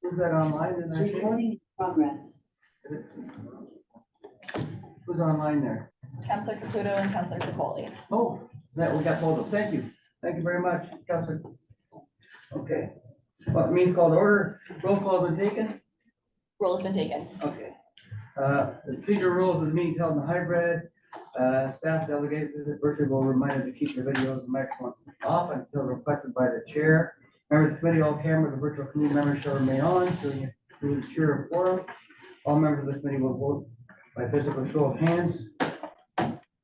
Who's that online? Didn't I see? Recording in progress. Who's online there? Councillor Caputo and Councillor Secoli. Oh, that, we got both of them. Thank you. Thank you very much, Councilor. Okay. Well, meeting's called to order. Roll call has been taken. Roll has been taken. Okay. The procedure rules of the meeting held in hybrid. Staff delegated virtually will remind to keep the videos and microphones off until requested by the chair. Members of the committee, all cameras, the virtual committee members shall remain on during the chair forum. All members of the committee will vote by physical show of hands.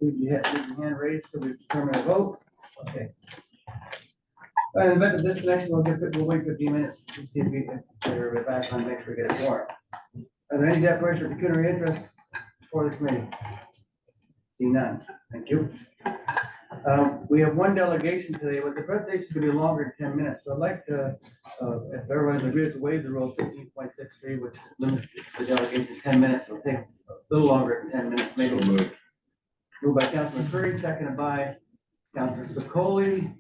Leave your hand raised till we determine a vote. Okay. In the event of disconnection, we'll wait 15 minutes to see if they're back on, make sure we get a quorum. Are there any declarations of pecuniary interest for the committee? See none. Thank you. We have one delegation today, but the presentation is going to be longer than 10 minutes. So I'd like to, if everyone agrees to waive the rule 15.63, which limits the delegation to 10 minutes, it'll take a little longer than 10 minutes. Maybe moved by Councilor Curry, seconded by Councilor Secoli.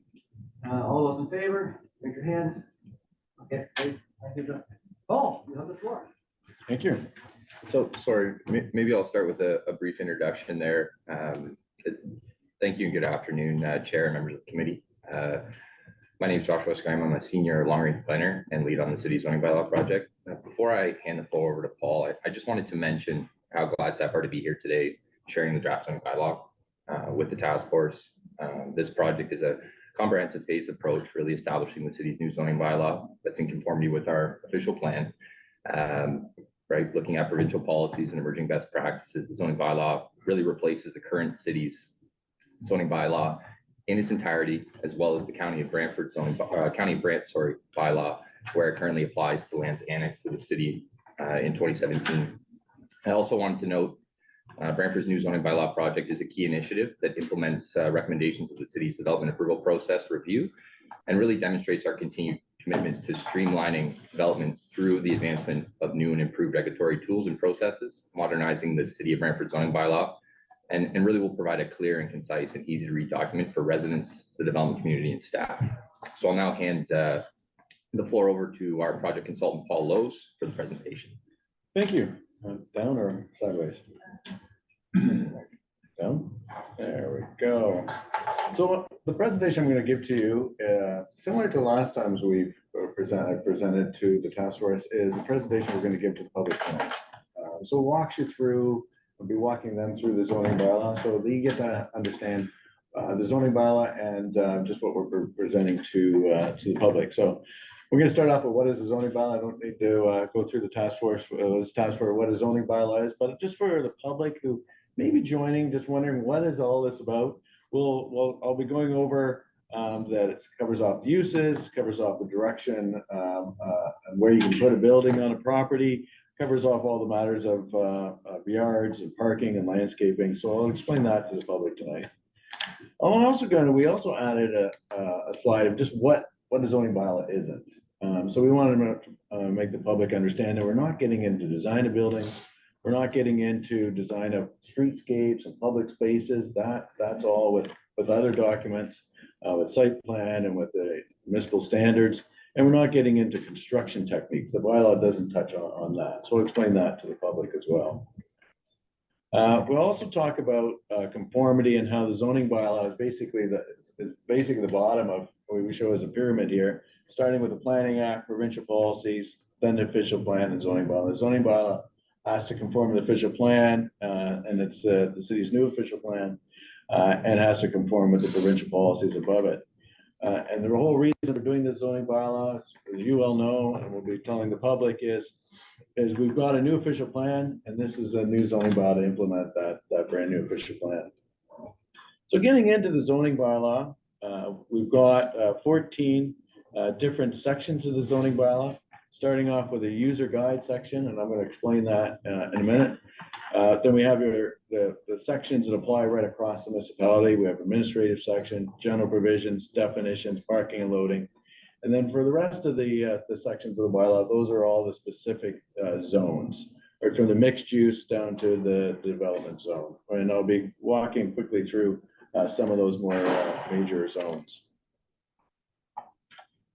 All those in favor, raise your hands. Okay, great. Thank you, John. Paul, you have the floor. Thank you. So, sorry, maybe I'll start with a brief introduction there. Thank you and good afternoon, Chair and members of the committee. My name is Joshua Skyme. I'm a senior long-range planner and lead on the city zoning bylaw project. Before I hand the floor over to Paul, I just wanted to mention how glad staff are to be here today, sharing the draft zoning bylaw with the task force. This project is a comprehensive phased approach, really establishing the city's new zoning bylaw that's in conformity with our official plan. Right, looking at provincial policies and emerging best practices, the zoning bylaw really replaces the current city's zoning bylaw in its entirety, as well as the County of Brantford zoning bylaw, where it currently applies to lands annexed to the city in 2017. I also wanted to note Brantford's new zoning bylaw project is a key initiative that implements recommendations of the city's development approval process review and really demonstrates our continued commitment to streamlining development through the advancement of new and improved regulatory tools and processes, modernizing the city of Brantford zoning bylaw, and really will provide a clear and concise and easy to read document for residents, the development community, and staff. So I'll now hand the floor over to our project consultant, Paul Lowe's, for the presentation. Thank you. Down or sideways? Down. There we go. So the presentation I'm going to give to you, similar to last times we've presented to the task force, is a presentation we're going to give to the public tonight. So we'll walk you through. We'll be walking them through the zoning bylaw, so they get to understand the zoning bylaw and just what we're presenting to the public. So we're going to start off with what is the zoning bylaw. I don't need to go through the task force. This task for what a zoning bylaw is, but just for the public who may be joining, just wondering what is all this about. I'll be going over that it covers off the uses, covers off the direction, and where you can put a building on a property, covers off all the matters of yards and parking and landscaping. So I'll explain that to the public tonight. We also added a slide of just what a zoning bylaw isn't. So we wanted to make the public understand that we're not getting into design of buildings. We're not getting into design of streetscapes and public spaces. That's all with other documents, with site plan and with the municipal standards. And we're not getting into construction techniques. The bylaw doesn't touch on that. So I'll explain that to the public as well. We'll also talk about conformity and how the zoning bylaw is basically the bottom of what we show as a pyramid here, starting with the Planning Act, provincial policies, then the official plan and zoning bylaw. The zoning bylaw has to conform to the official plan, and it's the city's new official plan, and has to conform with the provincial policies above it. And the whole reason for doing this zoning bylaw, as you all know, and we'll be telling the public, is we've got a new official plan, and this is a new zoning bylaw to implement that brand new official plan. So getting into the zoning bylaw, we've got 14 different sections of the zoning bylaw, starting off with a user guide section, and I'm going to explain that in a minute. Then we have the sections that apply right across the municipality. We have administrative section, general provisions, definitions, parking and loading. And then for the rest of the sections of the bylaw, those are all the specific zones, or from the mixed use down to the development zone. And I'll be walking quickly through some of those more major zones.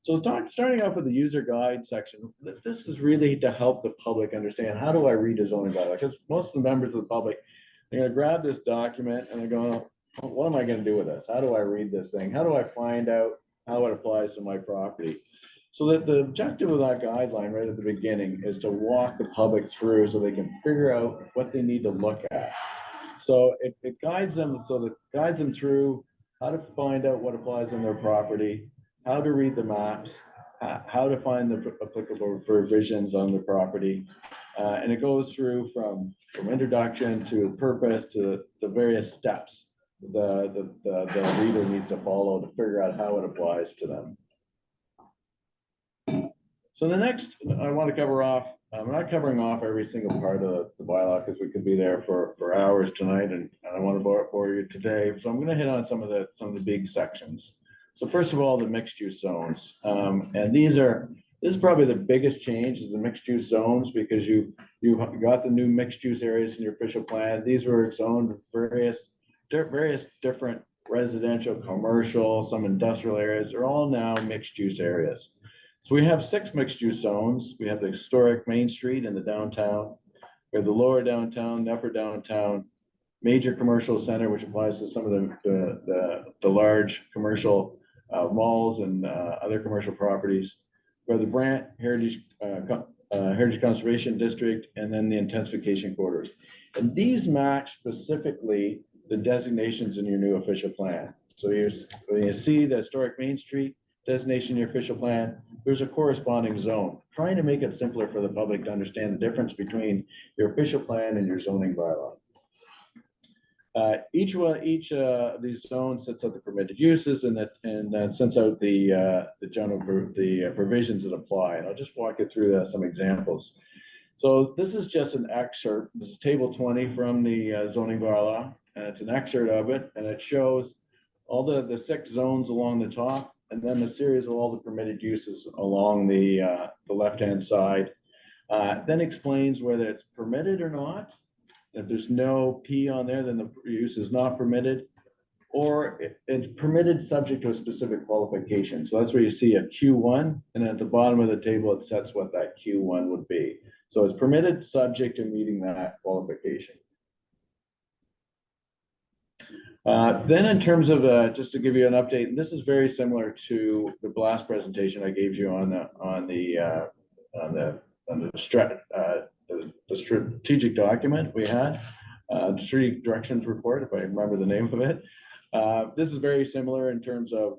So starting off with the user guide section, this is really to help the public understand, how do I read a zoning bylaw? Because most of the members of the public, they're gonna grab this document and they're going, what am I gonna do with this? How do I read this thing? How do I find out how it applies to my property? So that the objective of that guideline right at the beginning is to walk the public through so they can figure out what they need to look at. So it guides them, so it guides them through how to find out what applies on their property, how to read the maps, how to find the applicable provisions on the property. And it goes through from introduction to purpose to the various steps the reader needs to follow to figure out how it applies to them. So the next, I want to cover off, I'm not covering off every single part of the bylaw because we could be there for hours tonight, and I don't want to bore you today. So I'm going to hit on some of the big sections. So first of all, the mixed use zones, and this is probably the biggest change is the mixed use zones, because you've got the new mixed use areas in your official plan. These were zoned various different residential, commercial, some industrial areas. They're all now mixed use areas. So we have 6 mixed use zones. We have the historic Main Street in the downtown. We have the lower downtown, the upper downtown, major commercial center, which applies to some of the large commercial malls and other commercial properties. We have the Brant Heritage Conservation District, and then the intensification corridors. And these match specifically the designations in your new official plan. So when you see the historic Main Street designation in your official plan, there's a corresponding zone, trying to make it simpler for the public to understand the difference between your official plan and your zoning bylaw. Each of these zones sets out the permitted uses and sets out the general provisions that apply. And I'll just walk you through some examples. So this is just an excerpt. This is table 20 from the zoning bylaw, and it's an excerpt of it, and it shows all the 6 zones along the top, and then the series of all the permitted uses along the left-hand side. Then explains whether it's permitted or not. If there's no P on there, then the use is not permitted, or it's permitted subject to a specific qualification. So that's where you see a Q1, and at the bottom of the table, it sets what that Q1 would be. So it's permitted subject to meeting that qualification. Then in terms of, just to give you an update, and this is very similar to the last presentation I gave you on the strategic document we had, the strategic directions report, if I remember the name of it. This is very similar in terms of,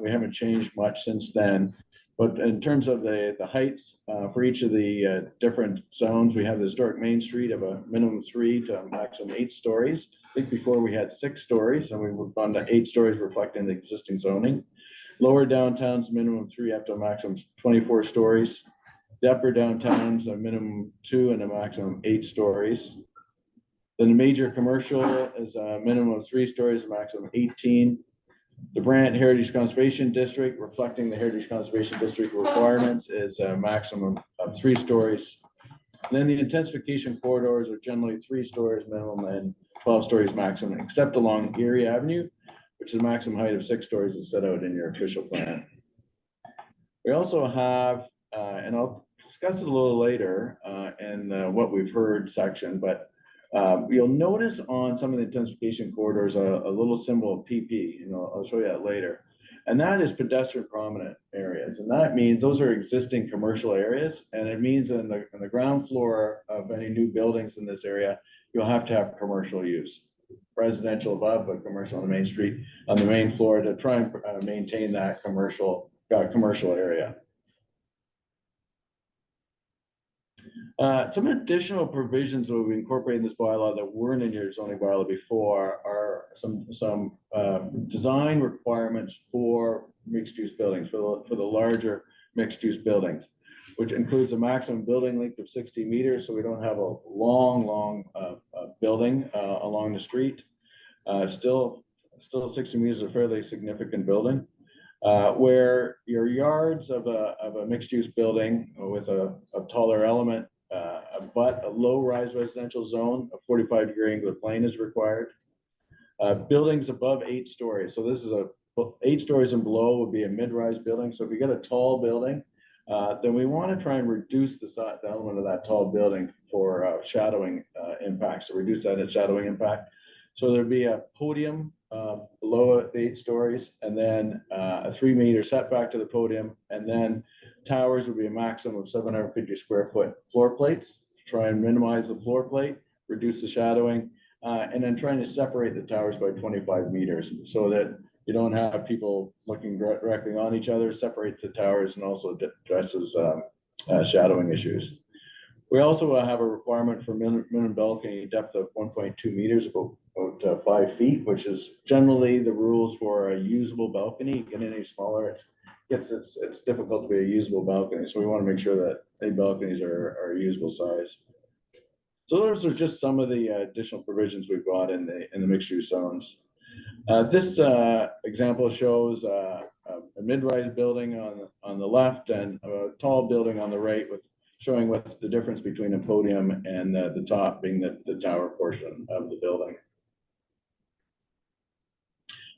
we haven't changed much since then, but in terms of the heights for each of the different zones, we have the historic Main Street of a minimum 3 to a maximum 8 stories. I think before we had 6 stories, and we've gone to 8 stories reflecting the existing zoning. Lower downtown's minimum 3 up to a maximum 24 stories. The upper downtown's a minimum 2 and a maximum 8 stories. Then the major commercial is a minimum of 3 stories, a maximum 18. The Brant Heritage Conservation District, reflecting the Heritage Conservation District requirements, is a maximum of 3 stories. And then the intensification corridors are generally 3 stories minimum and 12 stories maximum, except along Erie Avenue, which is a maximum height of 6 stories is set out in your official plan. We also have, and I'll discuss it a little later in what we've heard section, but you'll notice on some of the intensification corridors a little symbol of PP, I'll show you that later. And that is pedestrian prominent areas. And that means those are existing commercial areas. And it means in the ground floor of any new buildings in this area, you'll have to have commercial use. Residential above, but commercial on the main street, on the main floor, to try and maintain that commercial area. Some additional provisions that we've incorporated in this bylaw that weren't in your zoning bylaw before are some design requirements for mixed-use buildings, for the larger mixed-use buildings, which includes a maximum building length of 60 meters, so we don't have a long building along the street. Still 60 meters is a fairly significant building. Where your yards of a mixed-use building with a taller element, but a low-rise residential zone, a 45-degree angular plane is required. Buildings above 8 stories. So this is a 8 stories and below would be a mid-rise building. So if you get a tall building, then we want to try and reduce the element of that tall building for shadowing impacts, so reduce that shadowing impact. So there'd be a podium below the 8 stories, and then a 3-meter setback to the podium, and then towers would be a maximum of 750 square foot floor plates. Try and minimize the floor plate, reduce the shadowing, and then trying to separate the towers by 25 meters so that you don't have people looking directly on each other, separates the towers and also addresses shadowing issues. We also have a requirement for minimum balcony depth of 1.2 meters, about 5 feet, which is generally the rules for a usable balcony. Get any smaller, it's difficult to be a usable balcony. So we want to make sure that any balconies are usable size. So those are just some of the additional provisions we've got in the mixed use zones. This example shows a mid-rise building on the left and a tall building on the right, with showing what's the difference between a podium and the top being the tower portion of the building.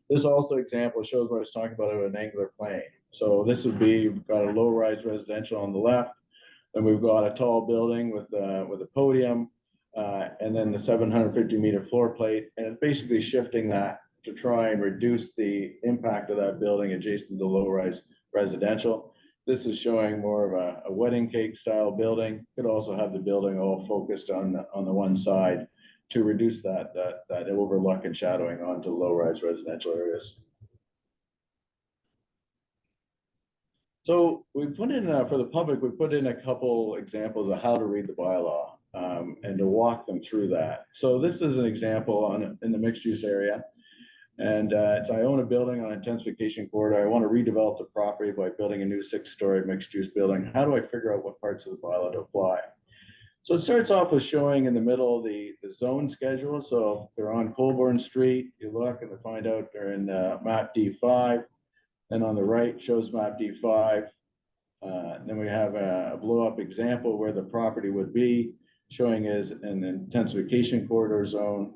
This also example shows what I was talking about of an angular plane. So this would be, we've got a low-rise residential on the left, and we've got a tall building with a podium, and then the 750 meter floor plate, and it's basically shifting that to try and reduce the impact of that building adjacent to the low-rise residential. This is showing more of a wedding cake style building. Could also have the building all focused on the one side to reduce that overlook and shadowing onto low-rise residential areas. So we put in, for the public, we put in a couple examples of how to read the bylaw and to walk them through that. So this is an example in the mixed use area. And I own a building on intensification corridor. I want to redevelop the property by building a new 6-story mixed use building. How do I figure out what parts of the bylaw to apply? So it starts off with showing in the middle the zone schedule. So they're on Colborne Street. You look and find out they're in map D5. And on the right shows map D5. Then we have a blow up example where the property would be, showing is an intensification corridor zone.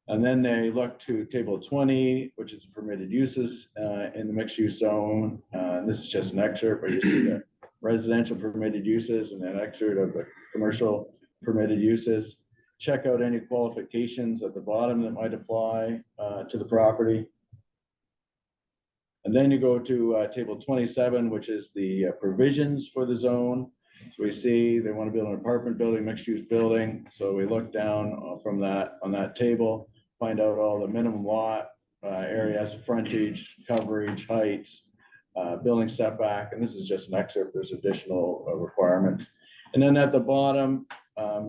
And then they look to table 20, which is permitted uses in the mixed use zone. This is just an excerpt, but you see the residential permitted uses and an excerpt of the commercial permitted uses. Check out any qualifications at the bottom that might apply to the property. And then you go to table 27, which is the provisions for the zone. So we see they want to build an apartment building, mixed use building. So we look down from that on that table, find out all the minimum lot areas, frontage, coverage, heights, building setback, and this is just an excerpt. There's additional requirements. And then at the bottom,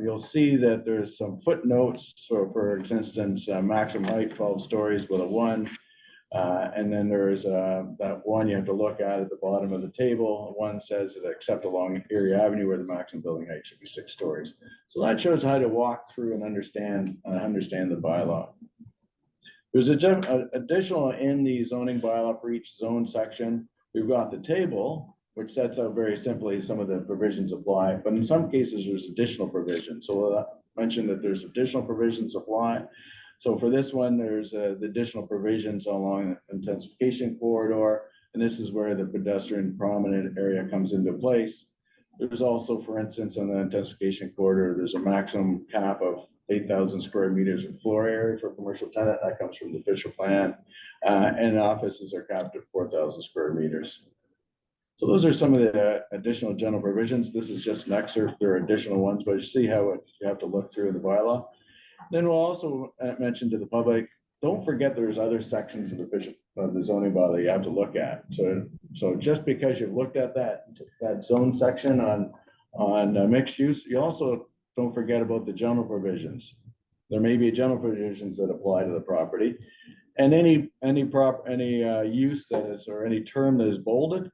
you'll see that there's some footnotes. So for instance, maximum height 12 stories with a 1. And then there's that one you have to look at the bottom of the table. One says that except along Erie Avenue where the maximum building height should be 6 stories. So that shows how to walk through and understand the bylaw. There's additional in the zoning bylaw for each zone section. We've got the table, which sets out very simply some of the provisions apply, but in some cases there's additional provisions. So we'll mention that there's additional provisions apply. So for this one, there's the additional provisions along the intensification corridor, and this is where the pedestrian prominent area comes into place. There's also, for instance, on the intensification corridor, there's a maximum cap of 8,000 square meters of floor area for a commercial tenant. That comes from the official plan, and offices are capped at 4,000 square meters. So those are some of the additional general provisions. This is just an excerpt. There are additional ones, but you see how you have to look through the bylaw. Then we'll also mention to the public, don't forget there's other sections of the zoning bylaw you have to look at. So just because you've looked at that zone section on mixed use, you also don't forget about the general provisions. There may be general provisions that apply to the property, and any use that is, or any term that is bolded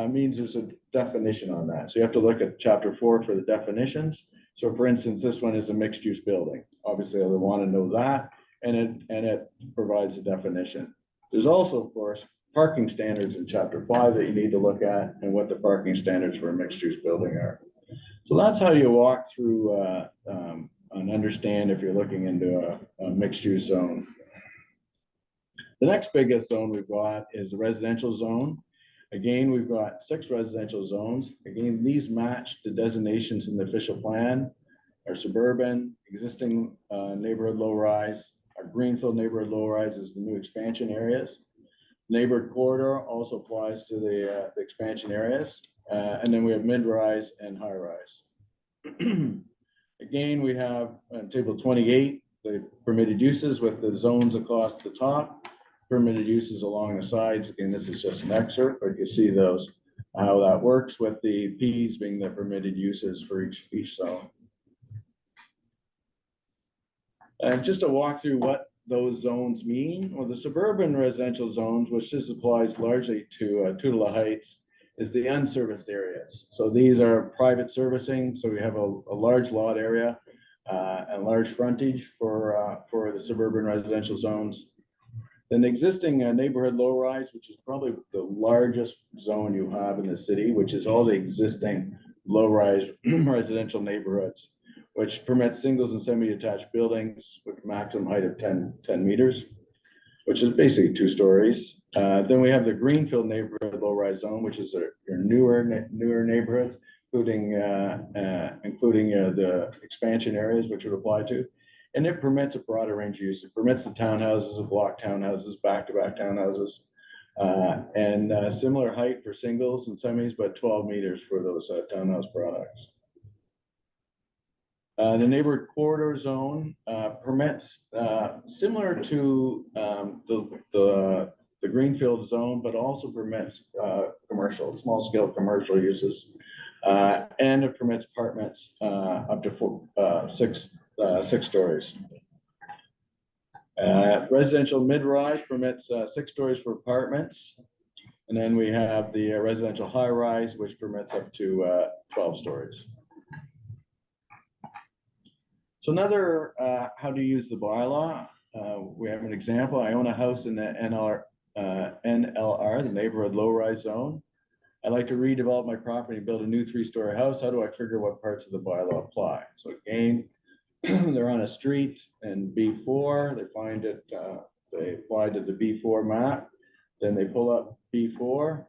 means there's a definition on that. So you have to look at chapter 4 for the definitions. So for instance, this one is a mixed use building. Obviously, I would want to know that, and it provides a definition. There's also, of course, parking standards in chapter 5 that you need to look at, and what the parking standards for a mixed use building are. So that's how you walk through and understand if you're looking into a mixed use zone. The next biggest zone we've got is the residential zone. Again, we've got 6 residential zones. Again, these match the designations in the official plan. Our suburban, existing neighborhood low rise, our greenfield neighborhood low rise is the new expansion areas. Neighborhood corridor also applies to the expansion areas. And then we have mid-rise and high-rise. Again, we have table 28, the permitted uses with the zones across the top, permitted uses along the sides. Again, this is just an excerpt, but you see those, how that works with the Ps being the permitted uses for each zone. And just to walk through what those zones mean, well, the suburban residential zones, which this applies largely to Tutela Heights, is the unserviced areas. So these are private servicing. So we have a large lot area and large frontage for the suburban residential zones. Then the existing neighborhood low rise, which is probably the largest zone you have in the city, which is all the existing low rise residential neighborhoods, which permits singles and semi-detached buildings with maximum height of 10 meters, which is basically 2 stories. Then we have the greenfield neighborhood low-rise zone, which is your newer neighborhoods, including the expansion areas, which would apply to. And it permits a broader range of use. It permits the townhouses, the block townhouses, back-to-back townhouses, and similar height for singles and semis, but 12 meters for those townhouse products. The neighborhood corridor zone permits similar to the greenfield zone, but also permits commercial, small scale commercial uses. And it permits apartments up to 6 stories. Residential mid-rise permits 6 stories for apartments. And then we have the residential high-rise, which permits up to 12 stories. So another, how to use the bylaw. We have an example. I own a house in the NLR, the neighborhood low-rise zone. I'd like to redevelop my property and build a new 3-story house. How do I figure what parts of the bylaw apply? So again, they're on a street in B4. They find it, they apply to the B4 map. Then they pull up B4,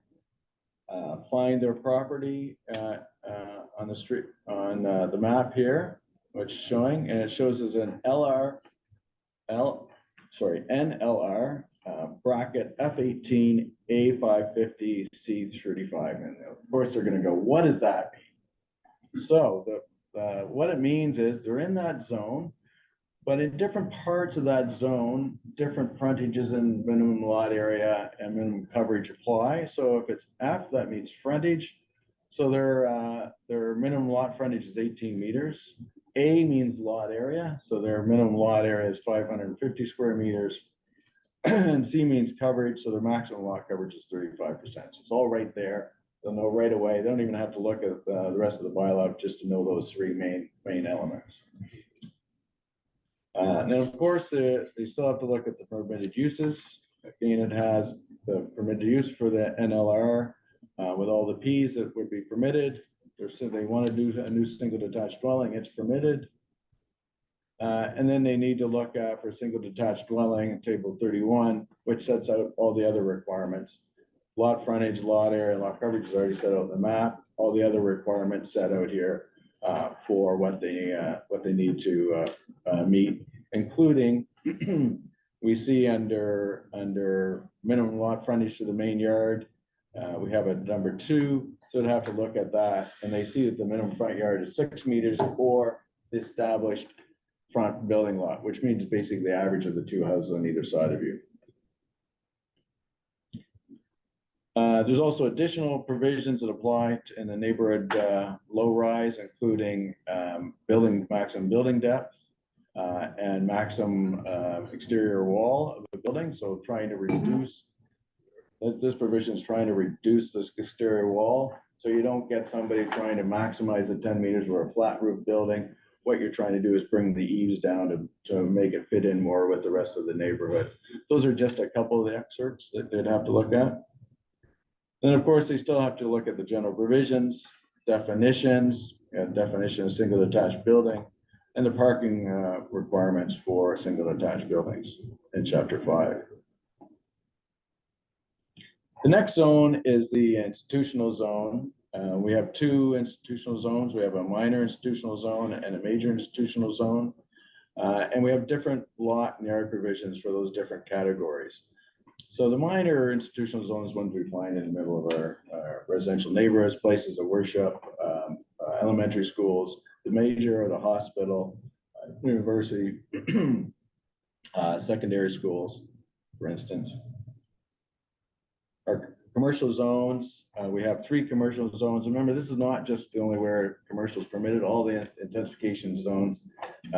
find their property on the street, on the map here, which is showing, and it shows as an NLR bracket F18 A550 C35. And of course they're going to go, what does that mean? So what it means is they're in that zone, but in different parts of that zone, different frontages and minimum lot area and minimum coverage apply. So if it's F, that means frontage. So their minimum lot frontage is 18 meters. A means lot area, so their minimum lot area is 550 square meters. And C means coverage, so their maximum lot coverage is 35%. So it's all right there. They'll know right away. They don't even have to look at the rest of the bylaw just to know those 3 main elements. And then of course, they still have to look at the permitted uses. Again, it has the permitted use for the NLR with all the Ps that would be permitted. They want to do a new single detached dwelling, it's permitted. And then they need to look for a single detached dwelling in table 31, which sets out all the other requirements. Lot frontage, lot area, lot coverage is already set out in the map. All the other requirements set out here for what they need to meet, including we see under minimum lot frontage to the main yard. We have a number 2, so they'd have to look at that, and they see that the minimum front yard is 6 meters or the established front building lot, which means basically the average of the 2 houses on either side of you. There's also additional provisions that apply in the neighborhood low rise, including maximum building depth and maximum exterior wall of the building. So trying to reduce, this provision is trying to reduce this exterior wall. So you don't get somebody trying to maximize the 10 meters or a flat roof building. What you're trying to do is bring the eaves down to make it fit in more with the rest of the neighborhood. Those are just a couple of the excerpts that they'd have to look at. Then of course, they still have to look at the general provisions, definitions, and definition of single detached building, and the parking requirements for single detached buildings in chapter 5. The next zone is the institutional zone. We have two institutional zones. We have a minor institutional zone and a major institutional zone. And we have different lot and yard provisions for those different categories. So the minor institutional zone is ones we find in the middle of our residential neighborhoods, places of worship, elementary schools. The major are the hospital, university, secondary schools, for instance. Our commercial zones, we have 3 commercial zones. Remember, this is not just the only where commercial is permitted. All the intensification zones,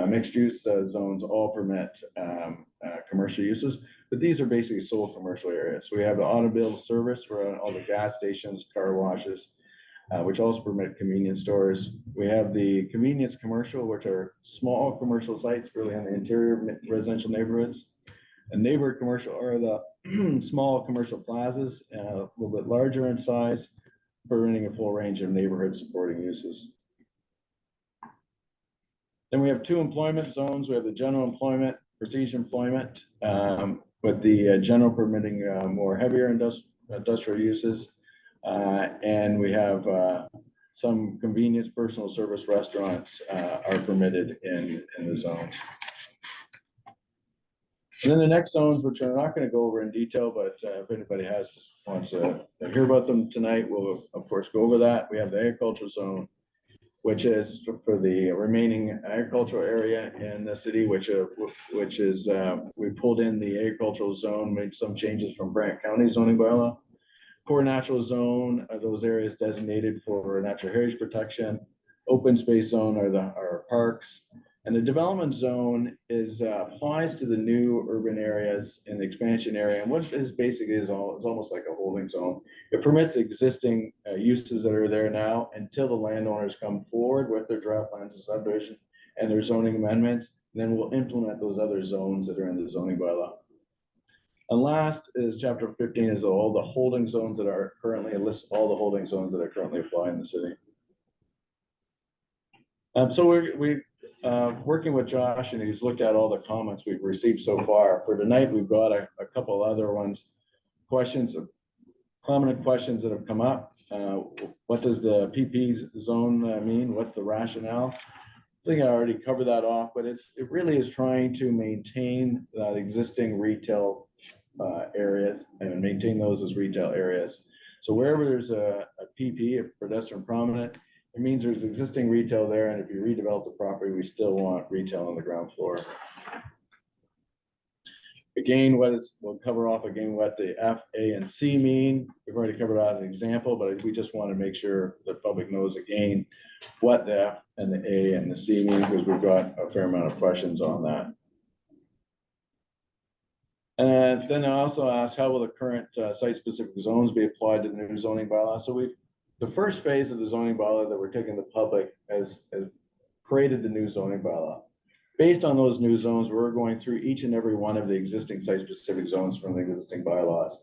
mixed use zones all permit commercial uses, but these are basically sole commercial areas. We have the automobile service for all the gas stations, car washes, which also permit convenience stores. We have the convenience commercial, which are small commercial sites really in the interior residential neighborhoods. And neighbor commercial are the small commercial plazas, a little bit larger in size, permitting a full range of neighborhood supporting uses. Then we have 2 employment zones. We have the general employment, prestige employment, with the general permitting more heavier industrial uses. And we have some convenience personal service restaurants are permitted in the zones. And then the next zones, which I'm not going to go over in detail, but if anybody wants to hear about them tonight, we'll of course go over that. We have the agricultural zone, which is for the remaining agricultural area in the city, which is we pulled in the agricultural zone, made some changes from Brant County zoning bylaw. Core natural zone are those areas designated for natural heritage protection. Open space zone are our parks. And the development zone applies to the new urban areas in the expansion area. And what is basically is almost like a holding zone. It permits existing uses that are there now until the landowners come forward with their draft plans of subdivision and their zoning amendments. Then we'll implement those other zones that are in the zoning bylaw. And last is chapter 15 is all the holding zones that are currently, it lists all the holding zones that are currently applying in the city. So we're working with Josh, and he's looked at all the comments we've received so far. For tonight, we've got a couple other ones, prominent questions that have come up. What does the PP zone mean? What's the rationale? I think I already covered that off, but it really is trying to maintain that existing retail areas and maintain those as retail areas. So wherever there's a PP, a pedestrian prominent, it means there's existing retail there, and if you redevelop the property, we still want retail on the ground floor. Again, we'll cover off again what the F, A, and C mean. We've already covered out an example, but we just want to make sure the public knows again what the F and the A and the C mean, because we've got a fair amount of questions on that. And then I also asked, how will the current site-specific zones be applied to the new zoning bylaw? So the first phase of the zoning bylaw that we're taking the public has created the new zoning bylaw. Based on those new zones, we're going through each and every one of the existing site-specific zones from the existing bylaws.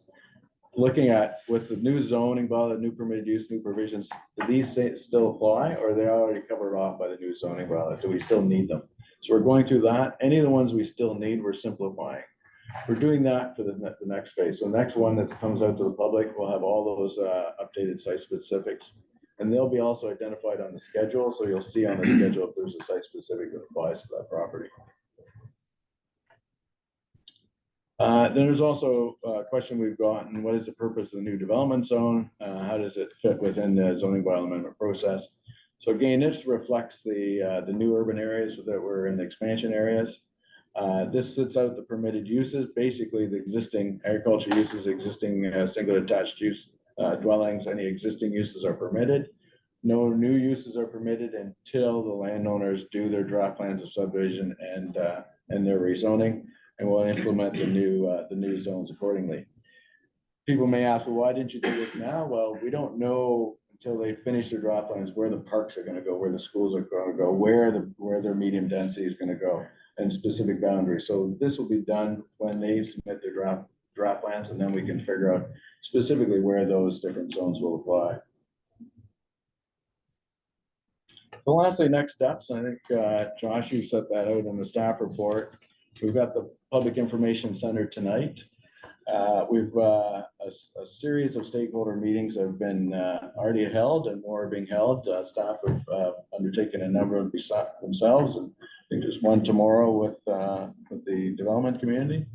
Looking at with the new zoning bylaw, new permitted use, new provisions, do these still apply, or are they already covered off by the new zoning bylaw? Do we still need them? So we're going through that. Any of the ones we still need, we're simplifying. We're doing that for the next phase. So the next one that comes out to the public will have all those updated site specifics. And they'll be also identified on the schedule. So you'll see on the schedule if there's a site specific that applies to that property. Then there's also a question we've gotten, what is the purpose of the new development zone? How does it fit within the zoning bylaw amendment process? So again, this reflects the new urban areas that were in the expansion areas. This sets out the permitted uses, basically the existing agriculture uses, existing single attached use dwellings, any existing uses are permitted. No new uses are permitted until the landowners do their draft plans of subdivision and their rezoning, and we'll implement the new zones accordingly. People may ask, well, why didn't you do this now? Well, we don't know until they finish their draft plans where the parks are going to go, where the schools are going to go, where their medium density is going to go, and specific boundaries. So this will be done when they submit their draft plans, and then we can figure out specifically where those different zones will apply. So lastly, next steps. I think Josh, you set that out in the staff report. We've got the Public Information Center tonight. We've, a series of stakeholder meetings have been already held and more are being held. Staff have undertaken a number of themselves, and I think there's one tomorrow with the development community.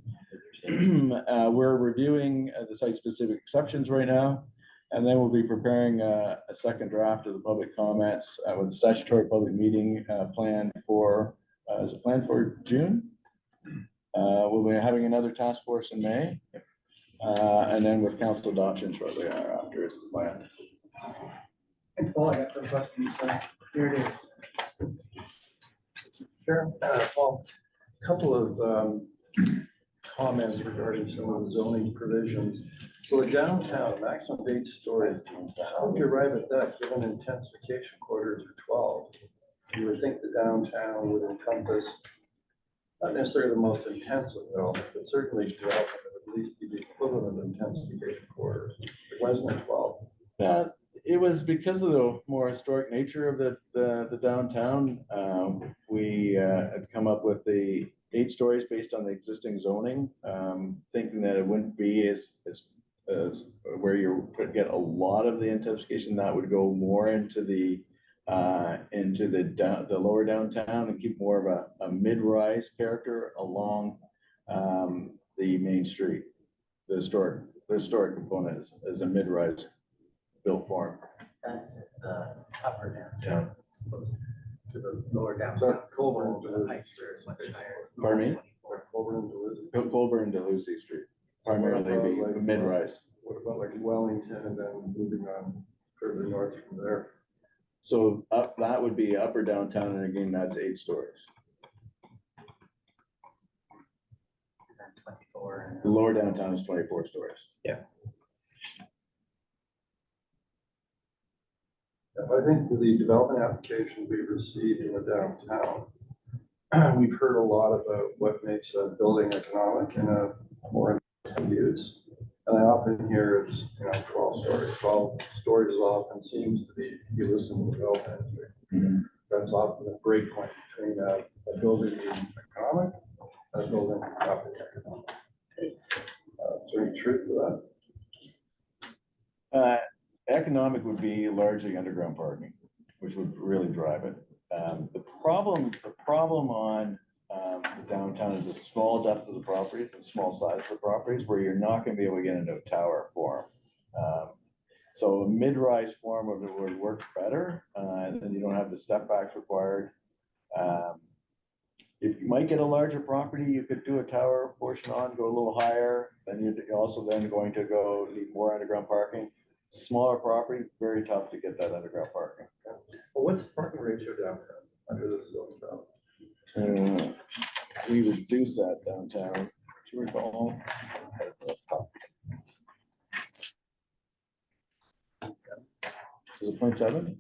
We're reviewing the site-specific exceptions right now, and then we'll be preparing a second draft of the public comments with the statutory public meeting planned for, is it planned for June? We'll be having another task force in May, and then with council adoption shortly thereafter is the plan. And Paul, I got some questions. Here it is. Sure. Paul, couple of comments regarding some of the zoning provisions. So the downtown, maximum 8 stories, how do you arrive at that, given intensification quarters are 12? You would think the downtown would encompass, not necessarily the most intensive development, but certainly development that would at least be the equivalent of intensification quarters. It wasn't at 12. It was because of the more historic nature of the downtown. We had come up with the 8 stories based on the existing zoning, thinking that it wouldn't be as where you could get a lot of the intensification. That would go more into the lower downtown and keep more of a mid-rise character along the main street. The historic component is a mid-rise built form. That's upper downtown, as opposed to the lower So downtown. that's Colburn, The heights are much higher. Pardon me? like Colburn and Duluth. Colburn, Dalhousie Street, primarily the mid-rise. What about like Wellington and then moving on further north from there? So up, that would be upper downtown, and again, that's 8 stories. And 24. The lower downtown is 24 stories. I think to the development application we received in the downtown, we've heard a lot about what makes a building economic and a more intensive use. And I often hear it's, 12 stories. 12 stories often seems to be, if you listen to the development industry, that's often the break point between a building being economic and a building not being economic. Is there any truth to that? Economic would be largely underground parking, which would really drive it. The problem on the downtown is the small depth of the properties and small size of the properties where you're not going to be able to get into a tower form. So a mid-rise form of it would work better, and then you don't have the step backs required. If you might get a larger property, you could do a tower portion on, go a little higher, then you're also then going to go need more underground parking. Smaller property, very tough to get that underground parking. Well, what's the parking ratio downtown under this zoning development? We reduce that downtown. Do you recall? Is it 0.7?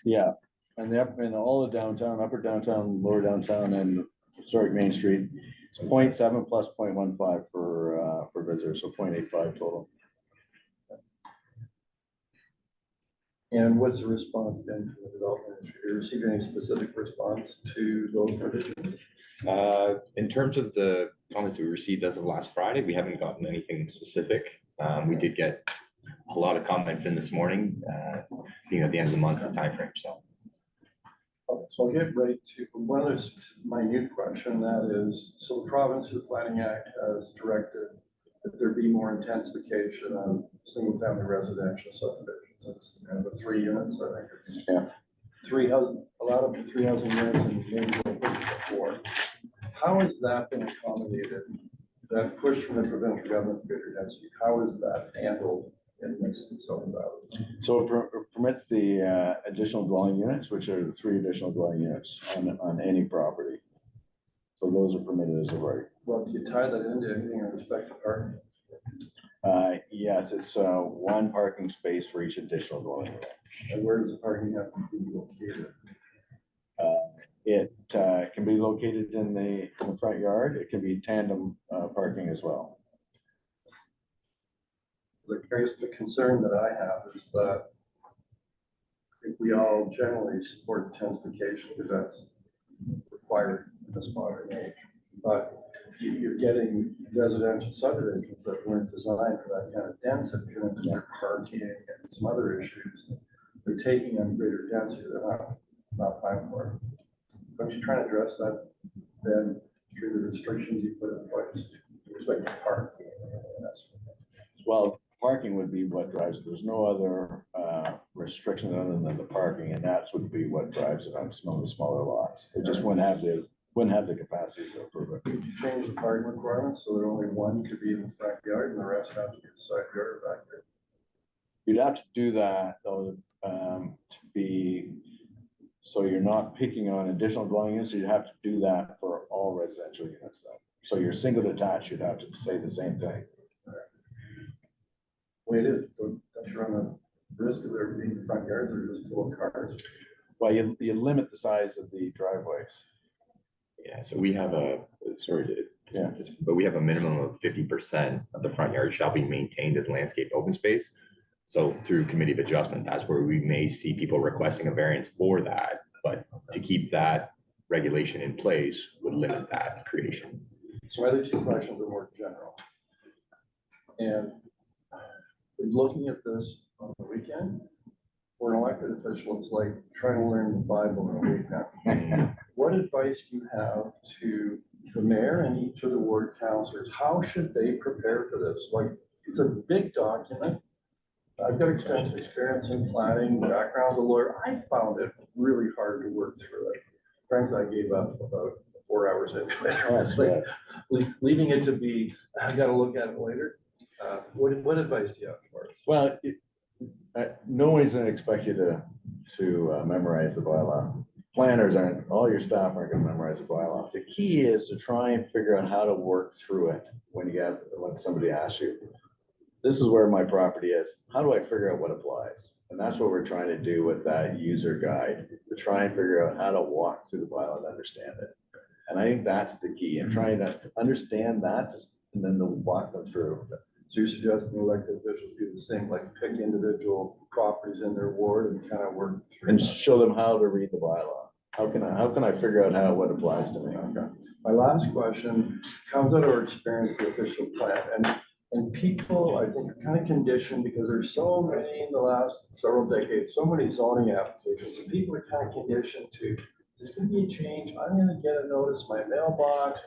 Yeah, and in all the downtown, upper downtown, lower downtown, and historic Main Street, it's 0.7 plus 0.15 for visitors, so 0.85 total. And what's the response been from the development industry? Have you received any specific response to those provisions? In terms of the comments we received as of last Friday, we haven't gotten anything specific. We did get a lot of comments in this morning, being at the end of the month, the timeframe, so. Okay, so I'll get right to one other minute question, that is, so the province through the Planning Act has directed that there be more intensification of single-family residential subdivisions. It's kind of 3 units, I think it's 3 housing, allowed up to 3 housing units and maybe we'll push it to 4. How has that been accommodated? That push from the provincial government for greater density, how is that handled in this zoning valley? So it permits the additional dwelling units, which are the 3 additional dwelling units on any property. So those are permitted as a right. Well, do you tie that into anything in respect to parking? Yes, it's 1 parking space for each additional dwelling unit. And where does the parking have to be located? It can be located in the front yard. It can be tandem parking as well. The concern that I have is that I think we all generally support intensification because that's required this modern age. But you're getting residential subdivisions that weren't designed for that kind of density, and then parking and some other issues. They're taking on greater density, they're not planning for. Don't you try to address that then through the restrictions you put in place, with respect to parking and that sort of thing? Well, parking would be what drives it. There's no other restriction other than the parking, and that would be what drives it on some of the smaller lots. It just wouldn't have the capacity to approve it. Could you change the parking requirements so that only one could be in the front yard and the rest have to be in the side yard or back there? You'd have to do that though, to be, so you're not picking on additional dwelling units. You'd have to do that for all residential units though. So your single detached, you'd have to say the same thing. Well, it is, don't you run the risk of there being front yards that are just full of cars? Well, you limit the size of the driveways. Yeah, so we have Yeah. but we have a minimum of 50% of the front yard shall be maintained as landscape open space. So through committee of adjustment, that's where we may see people requesting a variance for that, but to keep that regulation in place would limit that creation. So my other two questions are more general. And looking at this on the weekend, for an elected official, it's like trying to learn the Bible in a weekend. What advice do you have to the mayor and each of the ward councilors? How should they prepare for this? Like, it's a big document. I've got extensive experience in planning, background as a lawyer. I found it really hard to work through it. Frankly, I gave up about 4 hours into it. Oh, that's It's like bad. leaving it to be, I gotta look at it later. What advice do you have for us? Well, no one's gonna expect you to memorize the bylaw. Planners aren't, all your staff aren't gonna memorize the bylaw. The key is to try and figure out how to work through it when somebody asks you. This is where my property is. How do I figure out what applies? And that's what we're trying to do with that user guide, to try and figure out how to walk through the bylaw and understand it. And I think that's the key, and trying to understand that, and then to walk them through. So you're suggesting elected officials do the same, like pick individual properties in their ward and kind of work through And that? show them how to read the bylaw. How can I figure out what applies to me? Okay. My last question comes out of our experience, the official plan, and people, I think, are kind of conditioned because there's so many in the last several decades, so many zoning applications, and people are kind of conditioned to, there's gonna be a change, I'm gonna get a notice in my mailbox,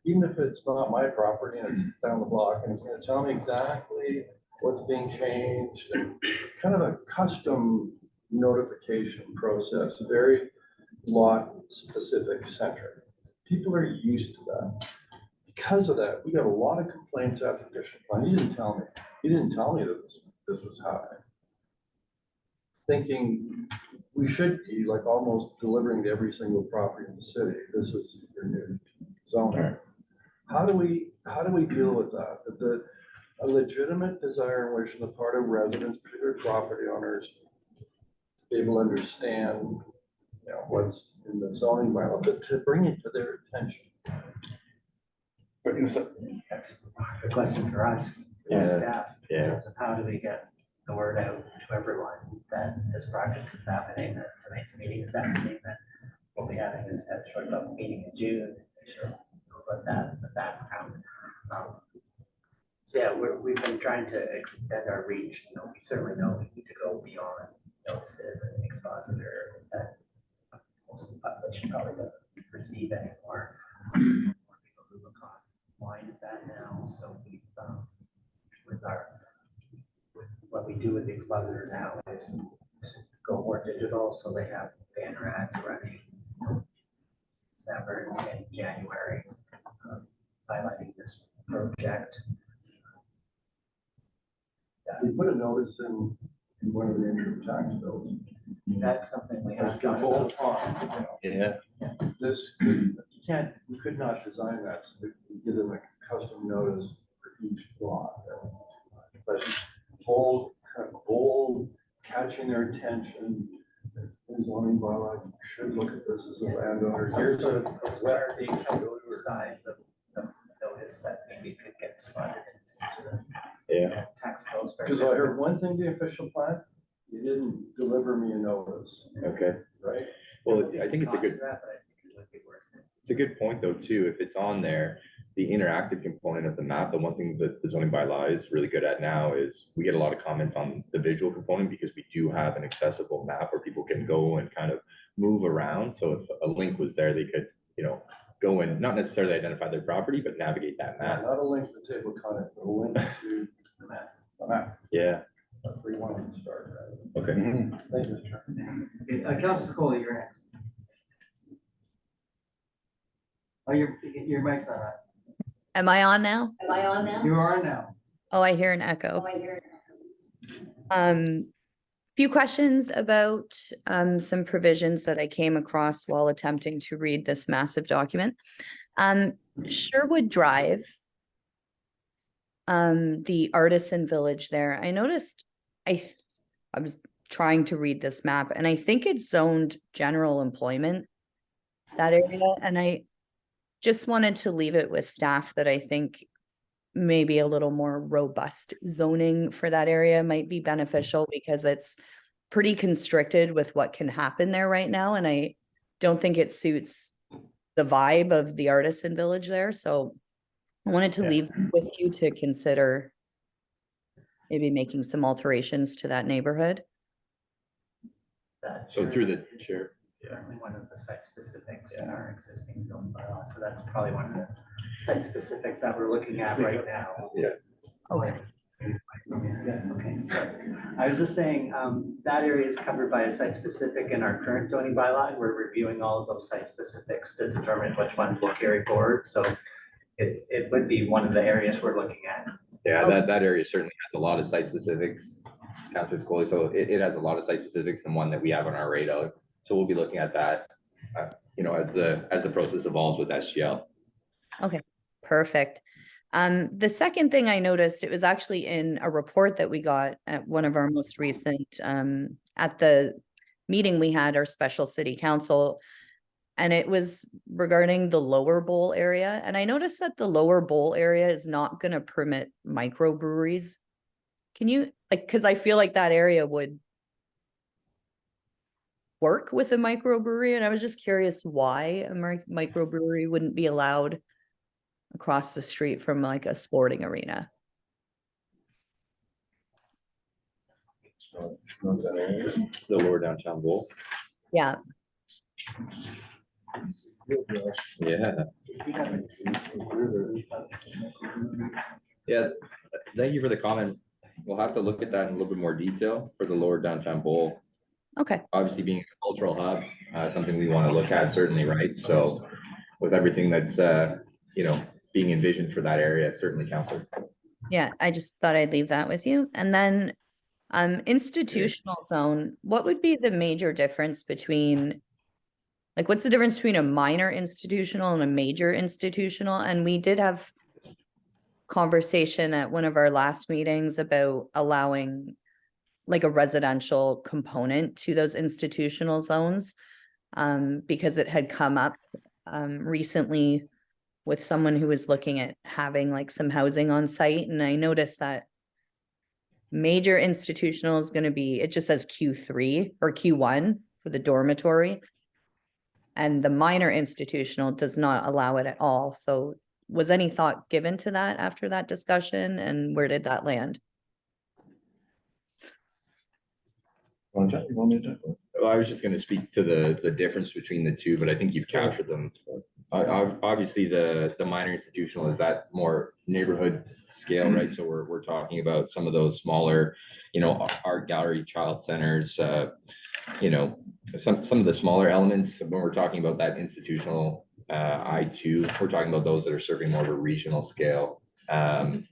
even if it's not my property and it's down the block, and it's gonna tell me exactly what's being changed, and kind of a custom notification process, very lot specific centric. People are used to that. Because of that, we got a lot of complaints after the official plan. You didn't tell me that this was happening. Thinking we should be like almost delivering to every single property in the city. This is your new zoning. How do we deal with that? That a legitimate desire and wish on the part of residents, particularly property owners, be able to understand, what's in the zoning bylaw, but to bring it to their attention. That's a question for us, as Yeah. staff, in Yeah. terms of how do we get the word out to everyone that this project is happening, that tonight's meeting is happening, that we'll be having this short little meeting in June. Sure, we'll put that in the background. So yeah, we've been trying to extend our reach. We certainly know we need to go beyond notices and expositor that most of the population probably doesn't perceive anymore. More people who look online at that now, so we've with what we do with the expositor now is go more digital, so they have banner ads running December and January, highlighting this project. We put a notice in one of the interim tax bills. That's something we have The done. whole time, Yeah. we could not design that, so we give them a custom notice for each lot. But bold, catching their attention, the zoning bylaw, you should look at this as a landowner. Here's a wet date to go to. Size of the notice that maybe could get spotted into Yeah. the tax bills. for Because I heard one thing, the official plan, you didn't deliver me a notice, Okay. right? Well, I think it's a Cost good, of that, but I think it would be worth it. It's a good point though, too. If it's on there, the interactive component of the map, the one thing that the zoning bylaw is really good at now is we get a lot of comments on the visual component because we do have an accessible map where people can go and kind of move around. So if a link was there, they could, go and not necessarily identify their property, but navigate that map. Not a link to the table of contents, but a link to the map. The map. Yeah, That's where you want to start, right? okay. Thank you, Mr. Chairman. Okay, Councilor Coley, you're next. Oh, your mic's not on. Am I on now? You are on now. Oh, I hear an echo. Few questions about some provisions that I came across while attempting to read this massive document. Sherwood Drive, the Artisan Village there, I noticed, I was trying to read this map and I think it's zoned general employment, that area, and I just wanted to leave it with staff that I think maybe a little more robust zoning for that area might be beneficial because it's pretty constricted with what can happen there right now. And I don't think it suits the vibe of the Artisan Village there. So I wanted to leave with you to consider maybe making some alterations to that neighborhood. That So through the is chair. Certainly one of the site specifics in our existing zone bylaw, so that's probably one of the site specifics that we're looking at right now. Okay. Yeah, okay, so I was just saying, that area is covered by a site specific in our current zoning bylaw. We're reviewing all of those site specifics to determine which ones will carry forward, so it would be one of the areas we're looking at. Yeah, Okay. that area certainly has a lot of site specifics. Councilor Scully, so it has a lot of site specifics and one that we have on our radar. So we'll be looking at that, as the process evolves with SGL. Okay, perfect. The second thing I noticed, it was actually in a report that we got at one of our most recent, at the meeting we had, our special city council. And it was regarding the lower bowl area. And I noticed that the lower bowl area is not gonna permit microbreweries. Can you, cause I feel like that area would work with a microbrewery, and I was just curious why a microbrewery wouldn't be allowed across the street from like a sporting arena. The lower downtown bowl. Yeah, Yeah. Yeah, thank you for the comment. We'll have to look at that in a little bit more detail for the lower downtown bowl. okay, Obviously being a cultural hub, something we want to look at certainly, right? So with everything that's, being envisioned for that area, certainly, Councilor. yeah, I just thought I'd leave that with you. And then institutional zone, what would be the major difference between, what's the difference between a minor institutional and a major institutional? And we did have conversation at one of our last meetings about allowing like a residential component to those institutional zones, because it had come up recently with someone who was looking at having like some housing on site. And I noticed that major institutional is going to be, it just says Q3 or Q1 for the dormitory. And the minor institutional does not allow it at all. So was any thought given to that after that discussion, and where did that land? You want me to? Well, I was just gonna speak to the difference between the two, but I think you've captured them. Obviously, the minor institutional is that more neighborhood scale, right? So we're talking about some of those smaller, art gallery, child centers, some of the smaller elements. When we're talking about that institutional I2, we're talking about those that are serving more of a regional scale. I'll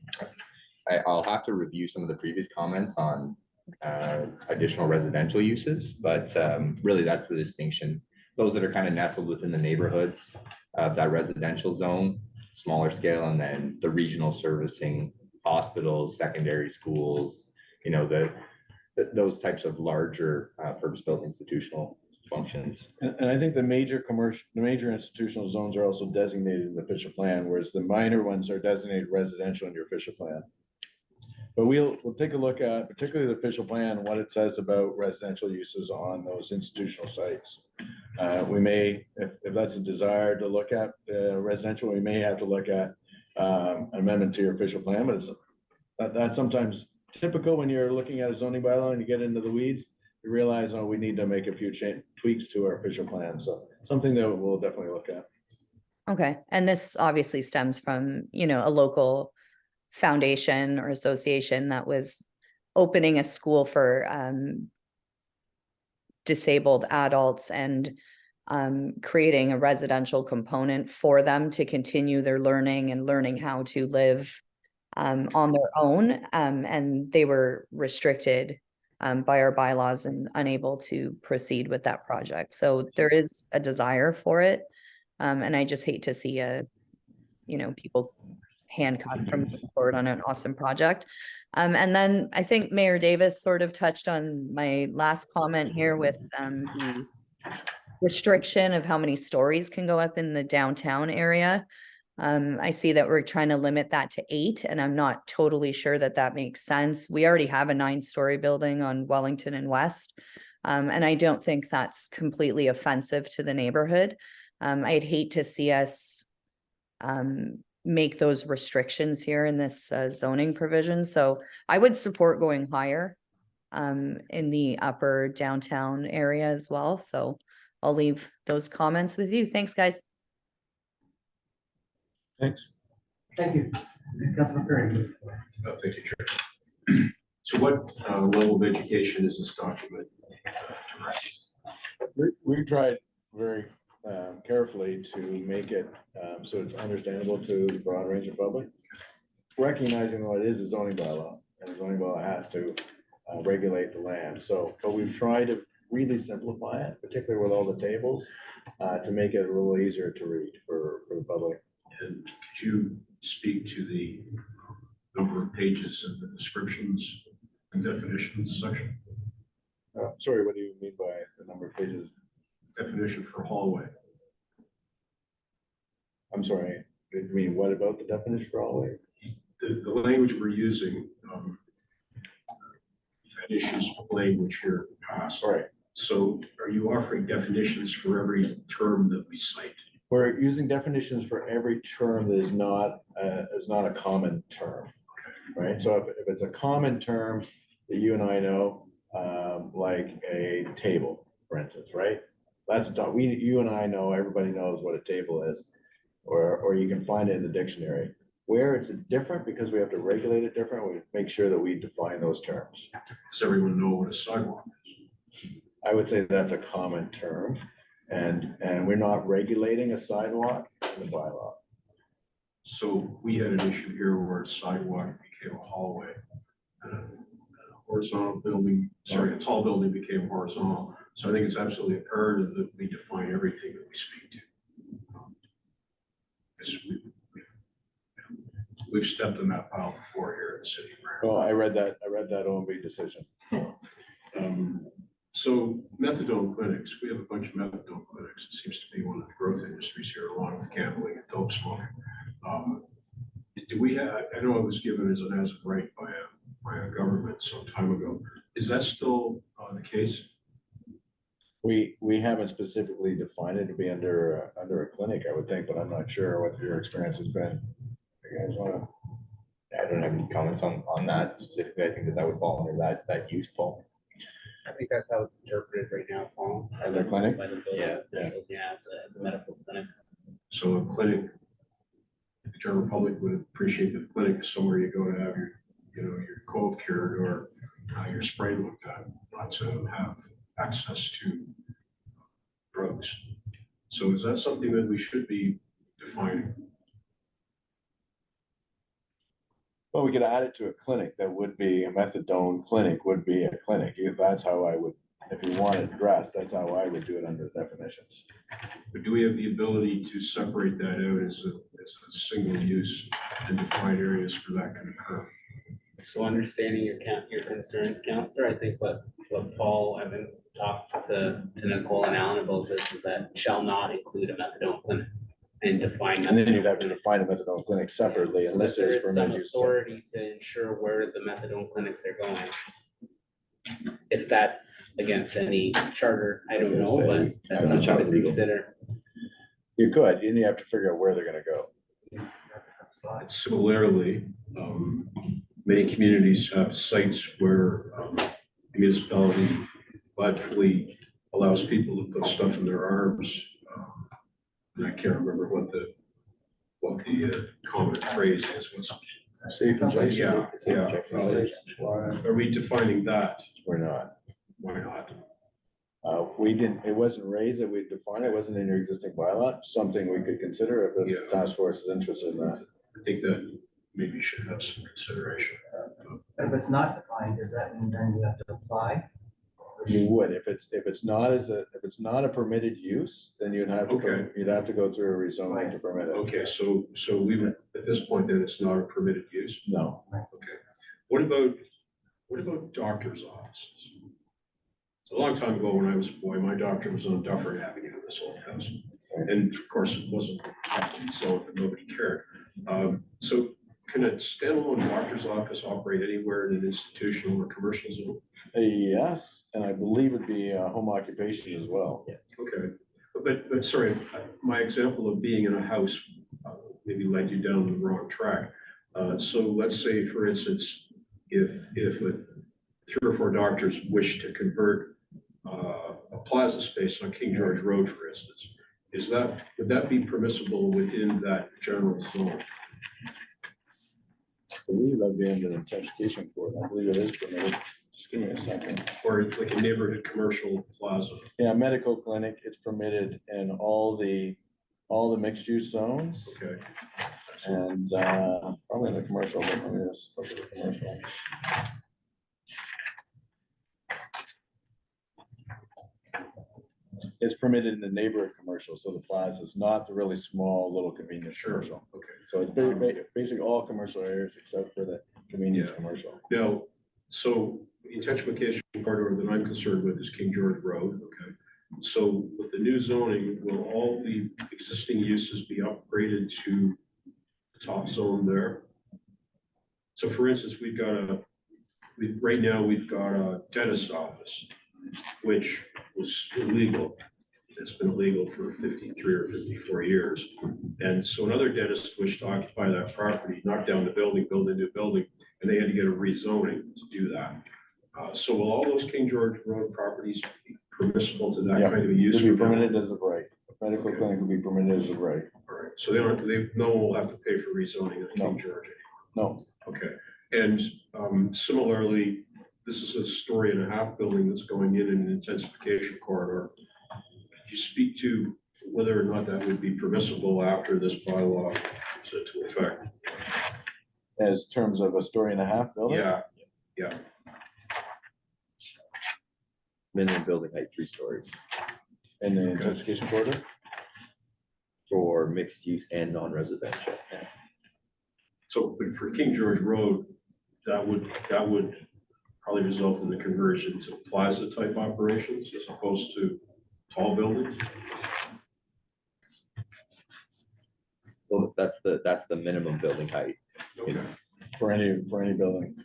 have to review some of the previous comments on additional residential uses, but really that's the distinction. Those that are kind of nestled within the neighborhoods of that residential zone, smaller scale, and then the regional servicing hospitals, secondary schools, those types of larger purpose-built institutional functions. And I think the major institutional zones are also designated in the official plan, whereas the minor ones are designated residential in your official plan. But we'll take a look at particularly the official plan, what it says about residential uses on those institutional sites. We may, if that's a desire to look at residential, we may have to look at an amendment to your official plan, but that's sometimes typical when you're looking at a zoning bylaw and you get into the weeds, you realize, oh, we need to make a few tweaks to our official plan. So something that we'll definitely look at. Okay, and this obviously stems from, you know, a local foundation or association that was opening a school for disabled adults and creating a residential component for them to continue their learning and learning how to live on their own. And they were restricted by our bylaws and unable to proceed with that project. So there is a desire for it. And I just hate to see people handcuffed from moving forward on an awesome project. And then I think Mayor Davis sort of touched on my last comment here with the restriction of how many stories can go up in the downtown area. I see that we're trying to limit that to 8, and I'm not totally sure that that makes sense. We already have a 9-story building on Wellington and West, and I don't think that's completely offensive to the neighborhood. I'd hate to see us make those restrictions here in this zoning provision. So I would support going higher in the upper downtown area as well. So I'll leave those comments with you. Thanks, guys. Thanks. Thank you. Councilor Perry. Thank you, Chair. So what level of education is this document addressing? We tried very carefully to make it so it's understandable to the broad range of public, recognizing what it is a zoning bylaw, and a zoning bylaw has to regulate the land. So, but we've tried to really simplify it, particularly with all the tables, to make it a little easier to read for the public. And could you speak to the number of pages in the descriptions and definitions section? Sorry, what do you mean by the number of pages? Definition for hallway. I'm sorry, I mean, what about the definition for hallway? The language we're using, you've had issues with language here in the past. Sorry, So are you offering definitions for every term that we cite? we're using definitions for every term that is not a common term, right? So if it's a common term that you and I know, like a table, for instance, right? You and I know, everybody knows what a table is, or you can find it in the dictionary. Where it's different because we have to regulate it different, we make sure that we define those terms. Does everyone know what a sidewalk is? I would say that's a common term, and we're not regulating a sidewalk in the bylaw. So we had an issue here where a sidewalk became a hallway. And a horizontal building, sorry, a tall building became horizontal. So I think it's absolutely imperative that we define everything that we speak to. Because we've stepped in that pile before here in the city. Oh, I read that OMB decision. So methadone clinics, we have a bunch of methadone clinics. It seems to be one of the growth industries here, along with gambling and dope smoking. Do we have, I know it was given as an as of right by a government some time ago. Is that still the case? We haven't specifically defined it to be under a clinic, I would think, but I'm not sure what your experience has been. You guys wanna? I don't have any comments on that specifically. I think that would fall under that use, Paul. I think that's how it's interpreted right now, Paul. As a clinic? By the building officials, yeah, as a medical clinic. So a clinic, the general public would appreciate that the clinic is somewhere you go to have your cold cured or your spray looked at, not to have access to drugs. So is that something that we should be defining? Well, we could add it to a clinic. That would be a methadone clinic would be a clinic. That's how I would, if you want it addressed, that's how I would do it under definitions. But do we have the ability to separate that out as a single use and define areas where that can occur? So understanding your concerns, Counselor, I think what Paul, I've been talked to Nicole and Alan about this, is that shall not include a methadone clinic. and define. And then you'd have to define a methadone clinic separately So unless that there there's is some permitted use. authority to ensure where the methadone clinics are going. If that's against any charter, I don't know, but that's That's a something to charter legal. consider. You could, and you have to figure out where they're gonna go. And similarly, many communities have sites where the municipality rightfully allows people to put stuff in their arms. And I can't remember what the common phrase is. What's, Safe and yeah, sensitive. yeah. Are we defining that? We're not. Why not? We didn't, it wasn't raised that we defined, it wasn't in your existing bylaw, something we could consider if the Yeah. task force is interested in that. I think that maybe should have some consideration. If it's not defined, does that mean then you have to apply? You would, if it's not if it's not a permitted use, then you'd have to, Okay. you'd have to go through a rezoning to permit it. Okay, so we would, at this point, then it's not a permitted use. No, Okay. What about doctor's offices? So a long time ago, when I was a boy, my doctor was on Dufferin Avenue in this old house. And of course, it wasn't so nobody cared. So can a standalone doctor's office operate anywhere in an institutional or commercial zone? yes, and I believe it'd be home occupation as well. Okay, but sorry, my example of being in a house maybe led you down the wrong track. So let's say, for instance, if 3 or 4 doctors wish to convert a plaza space on King George Road, for instance, would that be permissible within that general zone? I believe that'd be under the intensification court. I believe it is permitted. Just give me a second. Or like a neighborhood commercial plaza? Yeah, medical clinic, it's permitted in all the mixed use zones Okay. and probably in the commercial, but let me just look at the commercial. It's permitted in the neighborhood commercial, so the plaza is not the really small little convenience commercial. Okay. So it's basically all commercial areas except for the convenience Yeah. commercial. Now, so the intensification corridor that I'm concerned with is King George Road, okay? So with the new zoning, will all the existing uses be upgraded to the top zone there? So for instance, right now, we've got a dentist office, which was illegal. It's been illegal for 53 or 54 years. And so another dentist wished to occupy that property, knock down the building, build a new building, and they had to get a rezoning to do that. So will all those King George Road properties be permissible to that Yeah, kind of a use? It'll be from now on? permitted as of right. Medical Okay. clinic will be permitted as of right. All right, so no one will have to pay for rezoning at No. King George. No, Okay, and similarly, this is a 1.5-story building that's going in an intensification corridor. Could you speak to whether or not that would be permissible after this bylaw comes into effect? as terms of a 1.5-story building? Yeah, Minimum building height 3 stories In the Okay. intensification corridor? for mixed use and non-residential. so but for King George Road, that would probably result in the conversion to plaza type operations as opposed to tall buildings? Well, that's the minimum building height. Okay. For any building.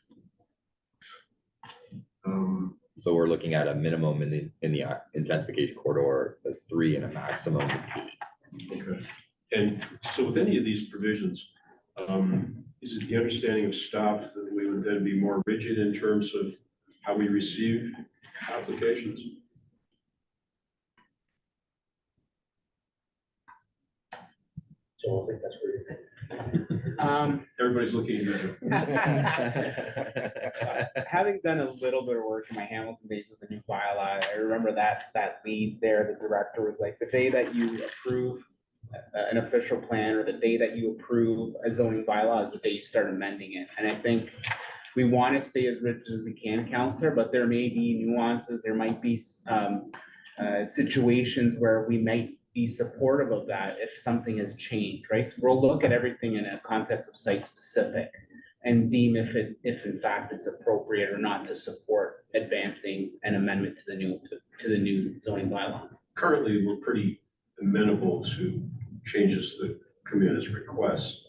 So we're looking at a minimum in the intensification corridor as 3 and a maximum is 8. Okay, and so with any of these provisions, is it the understanding of staff that we would then be more rigid in terms of how we receive applications? So I think that's where you're. Everybody's looking at you. Having done a little bit of work in my Hamilton days with the new bylaw, I remember that lead there, the director was like, the day that you approve an official plan or the day that you approve a zoning bylaw is the day you start amending it. And I think we want to stay as rigid as we can, counselor, but there may be nuances, there might be situations where we might be supportive of that if something has changed, right? So we'll look at everything in a context of site specific and deem if in fact it's appropriate or not to support advancing an amendment to the new zoning bylaw. Currently, we're pretty amenable to changes that come in as requests.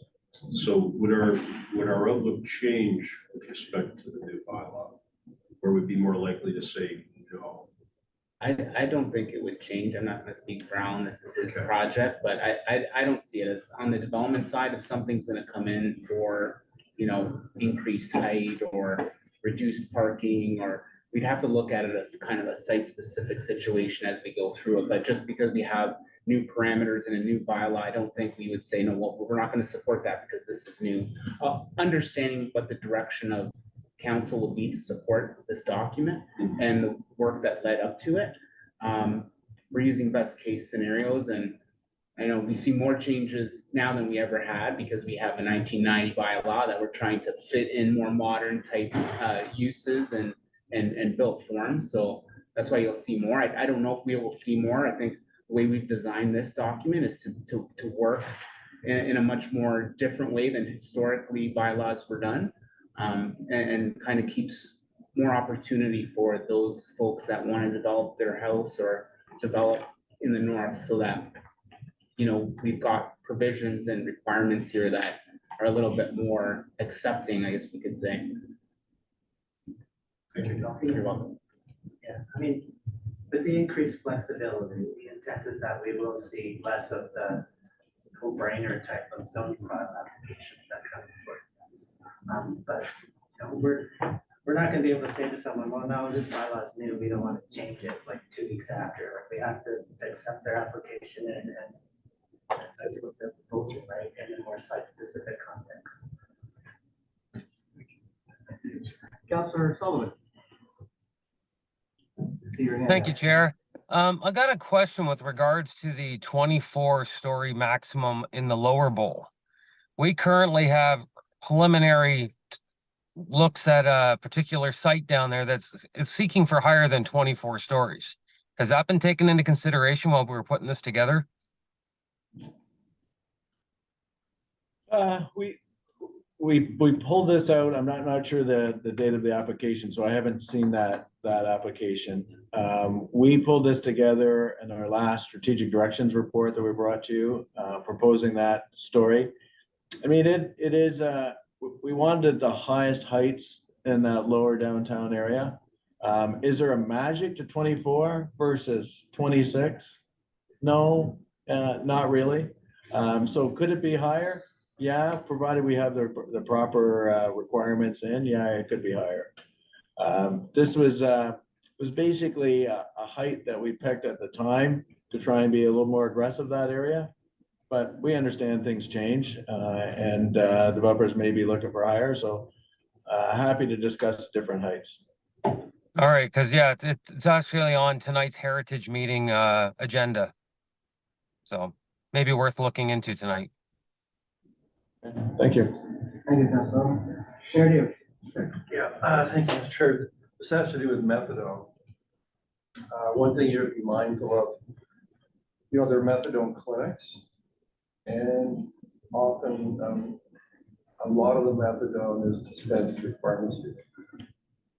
So would our outlook change with respect to the new bylaw? Or would be more likely to say no? I don't think it would change. I'm not gonna speak for Alan, this is his Okay. project, but I don't see it as on the development side, if something's gonna come in for, you know, increased height or reduced parking, or we'd have to look at it as kind of a site-specific situation as we go through it, but just because we have new parameters and a new bylaw, I don't think we would say, no, well, we're not gonna support that because this is new. Understanding what the direction of council will be to support this document and the work that led up to it. We're using best case scenarios, and I know we see more changes now than we ever had because we have a 1990 bylaw that we're trying to fit in more modern type uses and built forms. So that's why you'll see more. I don't know if we will see more. I think the way we've designed this document is to work in a much more different way than historically bylaws were done. And kind of keeps more opportunity for those folks that want to develop their house or develop in the north, so that, you know, we've got provisions and requirements here that are a little bit more accepting, I guess we could say. Thank you. You're welcome. Yeah, I mean, with the increased flexibility, the intent is that we will see less of the no-brainer type of zoning bylaw applications that come forward. But, you know, we're not gonna be able to say to someone, well, no, this bylaw is new, we don't want to change it like 2 weeks after. Like, we have to accept their application and assess what they're proposing, right, in a more site-specific context. Counselor Sullivan. See your hand Thank you, up. Chair. I got a question with regards to the 24-story maximum in the lower bowl. We currently have preliminary looks at a particular site down there that's is seeking for higher than 24 stories. Has that been taken into consideration while we were putting this together? We pulled this out. I'm not sure the date of the application, so I haven't seen that application. We pulled this together in our last strategic directions report that we brought to you, proposing that story. I mean, it is, we wanted the highest heights in that lower downtown area. Is there a magic to 24 versus 26? No, not really. So could it be higher? Yeah, provided we have the proper requirements in, yeah, it could be higher. This was basically a height that we picked at the time to try and be a little more aggressive that area. But we understand things change, and developers may be looking for higher, so happy to discuss different heights. All right, because yeah, it's actually on tonight's heritage meeting agenda. So maybe worth looking into tonight. Thank you. Thank you, Counselor. Mayor Diaz. Yeah, thank you, Mr. Chair. This has to do with methadone. One thing you have to be mindful of, you know, there are methadone clinics, and often a lot of the methadone is dispensed through pharmacy.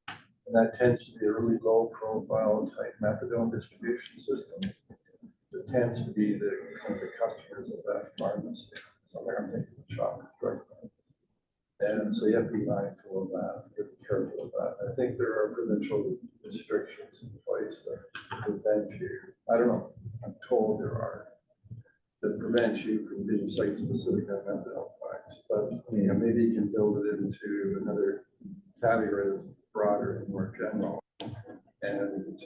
And that tends to be a really low profile type methadone distribution system. It tends to be the kind of the customers of that pharmacy. So there I'm thinking of Shoppers Drug Mart. And so you have to be mindful of that, you have to be careful of that. I think there are provincial restrictions in place that prevent you, I don't know, I'm told there are, that prevent you from being site specific on methadone products. But you know, maybe you can build it into another category that's broader and more general. And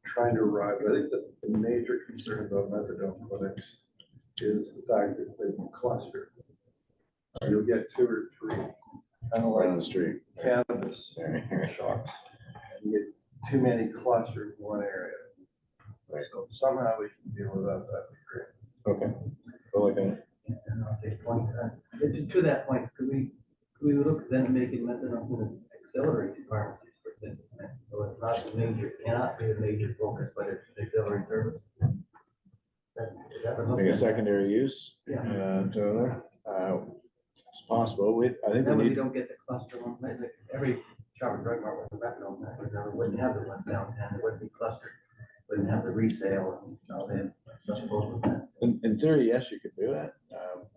trying to arrive, I think that the major concern about methadone clinics is the fact that they can cluster. You'll get 2 or 3, kind of Right on like the street. cannabis shops. And you get too many clustered in one area. Right. So somehow we can deal with that, that'd be great. Okay. We'll look at it. Okay, point. To that point, could we look then at making methadone auxiliary to pharmacies for things? So it's not a major, cannot be a major focus, but it's an auxiliary service. Is that Make a secondary use. Yeah. It's possible. I think That we way you need, don't get the cluster one, like every Shoppers Drug Mart with a methadone package, wouldn't have the one downtown, it wouldn't be clustered. Wouldn't have the resale and all that. So I suppose with that. In theory, yes, you could do that.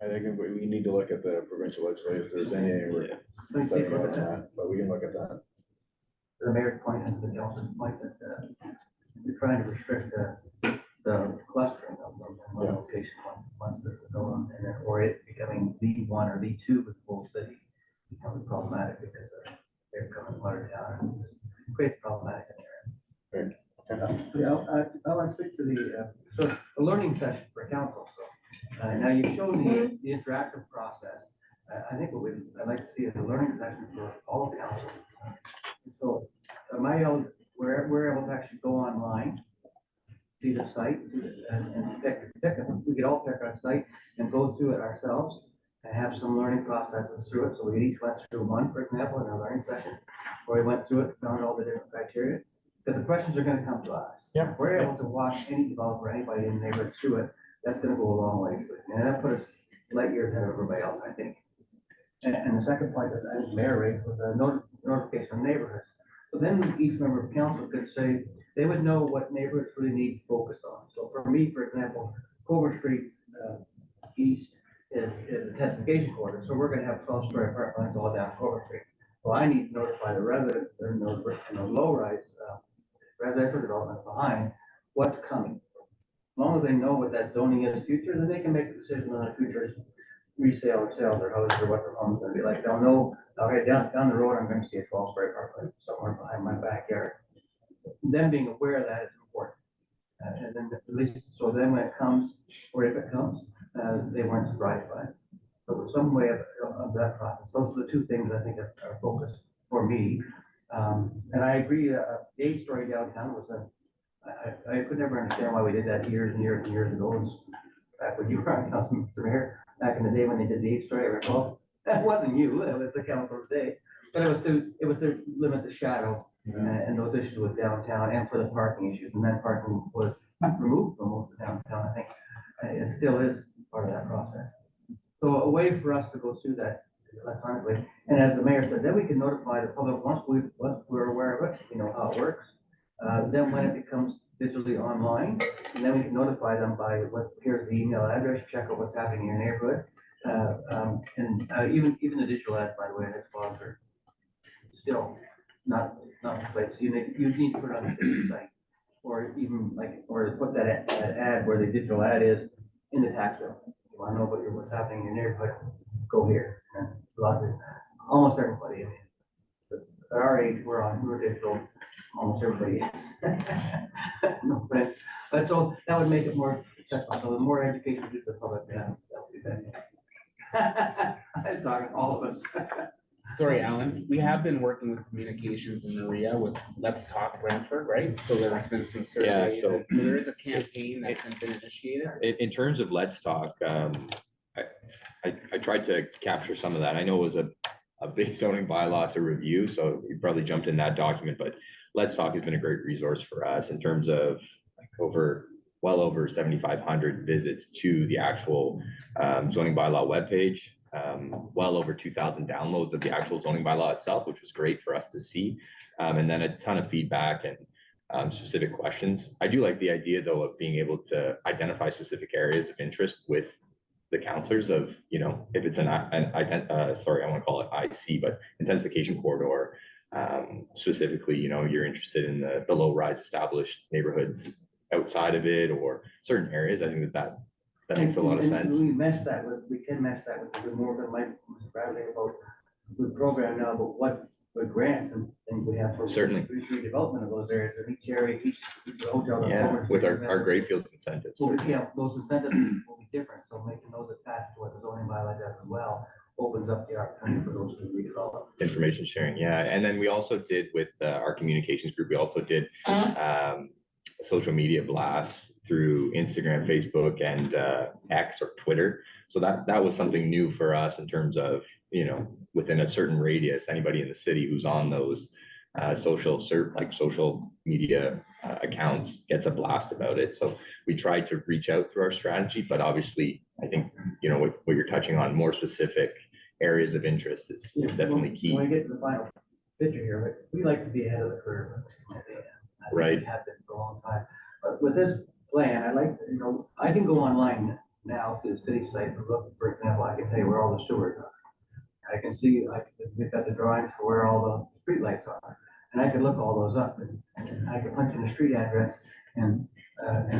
I think we need to look at the provincial legislature, if there's any, Let's take a look at that. that, but we can look at that. The mayor's point and the council's point that we're trying to restrict the clustering of them in one Yeah. location once they're going, and then, or it becoming the one or the two with the whole city becomes problematic because they're coming Watertown and it creates problematic in there. Yeah, I want to speak to the learning session for council. So now you've shown the interactive process. I think I'd like to see is a learning session for all of council. So we're able to actually go online, see the site, and we could all pick our site and go through it ourselves and have some learning processes through it. So we each went through one, for example, in our learning session, where we went through it, found all the different criteria. Because the questions are going to come to us. Yeah. If we're able to watch any developer, anybody in the neighborhood through it, that's going to go a long way to it. And that put us light years ahead of everybody else, I think. And the second point that I think the mayor raised was a notification of neighborhoods. So then each member of council could say, they would know what neighborhoods really need to focus on. So for me, for example, Clover Street East is a intensification corridor. So we're going to have 12-story apartments all down Clover Street. Well, I need to notify the residents that are in those low-rise residential development behind what's coming. As long as they know what that zoning is future, then they can make a decision on a future resale or sale of their house or what their home's gonna be like. They'll know, okay, down the road, I'm gonna see a 12-story apartment somewhere behind my backyard. Them being aware of that is important. And then at least, so then when it comes, or if it comes, they weren't surprised by it. So there's some way of that process. Those are the two things I think are focused for me. And I agree, the 8-story downtown was I could never understand why we did that years and years and years ago. It was back when you were on council, Mr. Mayor, back in the day when they did the 8-story, I recall. That wasn't you, it was the council's day. But it was to limit the shadow and those issues with downtown and for the parking issues. And then parking was removed from most of downtown, I think. It still is part of that process. So a way for us to go through that electronically, and as the mayor said, then we can notify the public once we're aware of it, we know how it works. Then when it becomes digitally online, and then we can notify them by here's the email address, check out what's happening in your neighborhood. Even the digital ads, by the way, that's sponsored. Still not in place. You need to put it on the city site, or even or put that ad where the digital ad is in the tax bill. You want to know what's happening in your neighborhood, go here. And almost everybody, I mean, at our age, we're digital, almost everybody is. No offense, but so that would make it more accessible. So the more education we give the public, that would be better. I'm talking all of us. Sorry, Alan, we have been working with communications in Maria with Let's Talk Brantford, right? So there's been some surveys. so- So there is a campaign that's been initiated. In terms of Let's Talk, I tried to capture some of that. I know it was a big zoning bylaw to review, so we probably jumped in that document, but Let's Talk has been a great resource for us in terms of well over 7,500 visits to the actual zoning bylaw webpage. Well over 2,000 downloads of the actual zoning bylaw itself, which was great for us to see. And then a ton of feedback and specific questions. I do like the idea though of being able to identify specific areas of interest with the counselors of, if it's sorry, I want to call it IC, but intensification corridor. Specifically, you're interested in the low rise established neighborhoods outside of it or certain areas. I think that makes a lot of sense. We can mesh that with the more than like Mr. Bradley about the program now, but what grants and things we have for Certainly. redevelopment of those areas in each area, each hotel. Yeah, with our Greyfield incentives. Well, yeah, those incentives will be different, so making those attached to what the zoning bylaw does as well opens up the opportunity for those to redevelop. Information sharing, yeah. And then we also did with our communications group, we also did social media blasts through Instagram, Facebook, and X or Twitter. So that was something new for us in terms of, within a certain radius, anybody in the city who's on those social media accounts gets a blast about it. So we tried to reach out through our strategy, but obviously I think, what you're touching on, more specific areas of interest is definitely key. When we get to the final picture here, but we like to be ahead of the curve. Right. We have been for a long time, but with this plan, I like, I can go online now, see the city site, and look, for example, I can tell you where all the sewers are. I can see, like, we've got the drawings for where all the streetlights are, and I can look all those up, and I can punch in the street address and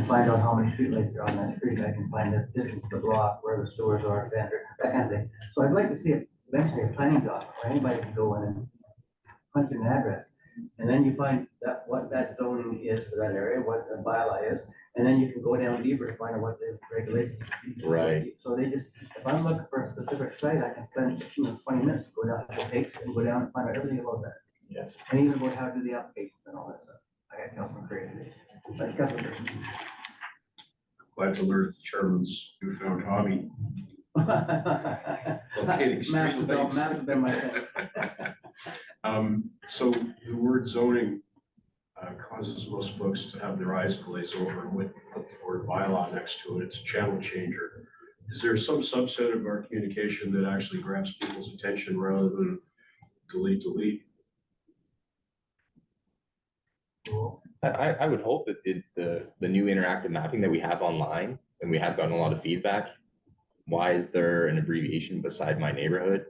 find out how many streetlights are on that street. I can find the distance of the block, where the sewers are, center, that kind of thing. So I'd like to see it eventually a planning doc, where anybody can go in and punch in an address. And then you find that, what that zoning is for that area, what the bylaw is, and then you can go down deeper to find out what the regulations. are. Right. So they just, if I'm looking for a specific site, I can spend 20 minutes, go down to the takes and go down and find out everything about that. Yes. And even about how to do the applications and all that stuff. I got Councilman Craig. Like Councilman Craig. Glad to learn the chairman's newfound hobby. Locating Maps have been- streetlights. maps have been my thing. So the word zoning causes most folks to have their eyes glaze over and when you put the word bylaw next to it, it's a channel changer. Is there some subset of our communication that actually grabs people's attention rather than delete? I would hope that the new interactive mapping that we have online, and we have gotten a lot of feedback. Why is there an abbreviation beside my neighborhood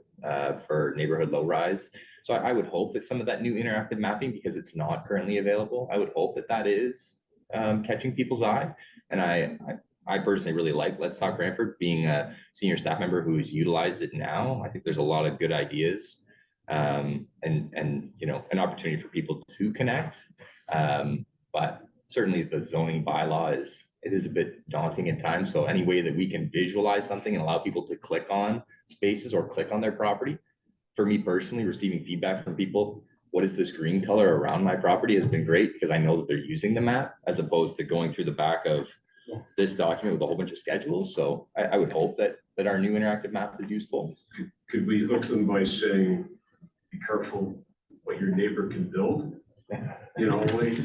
for neighborhood low rise? So I would hope that some of that new interactive mapping, because it's not currently available, I would hope that that is catching people's eye. And I personally really like Let's Talk Brantford, being a senior staff member who's utilized it now. I think there's a lot of good ideas and you know, an opportunity for people to connect. But certainly the zoning bylaw is a bit daunting at times. So any way that we can visualize something and allow people to click on spaces or click on their property. For me personally, receiving feedback from people, what is this green color around my property, has been great, because I know that they're using the map as opposed to going through the back of this document with a whole bunch of schedules. So I would hope that our new interactive map is useful. Could we hook them by saying, be careful what your neighbor can build? You know, like,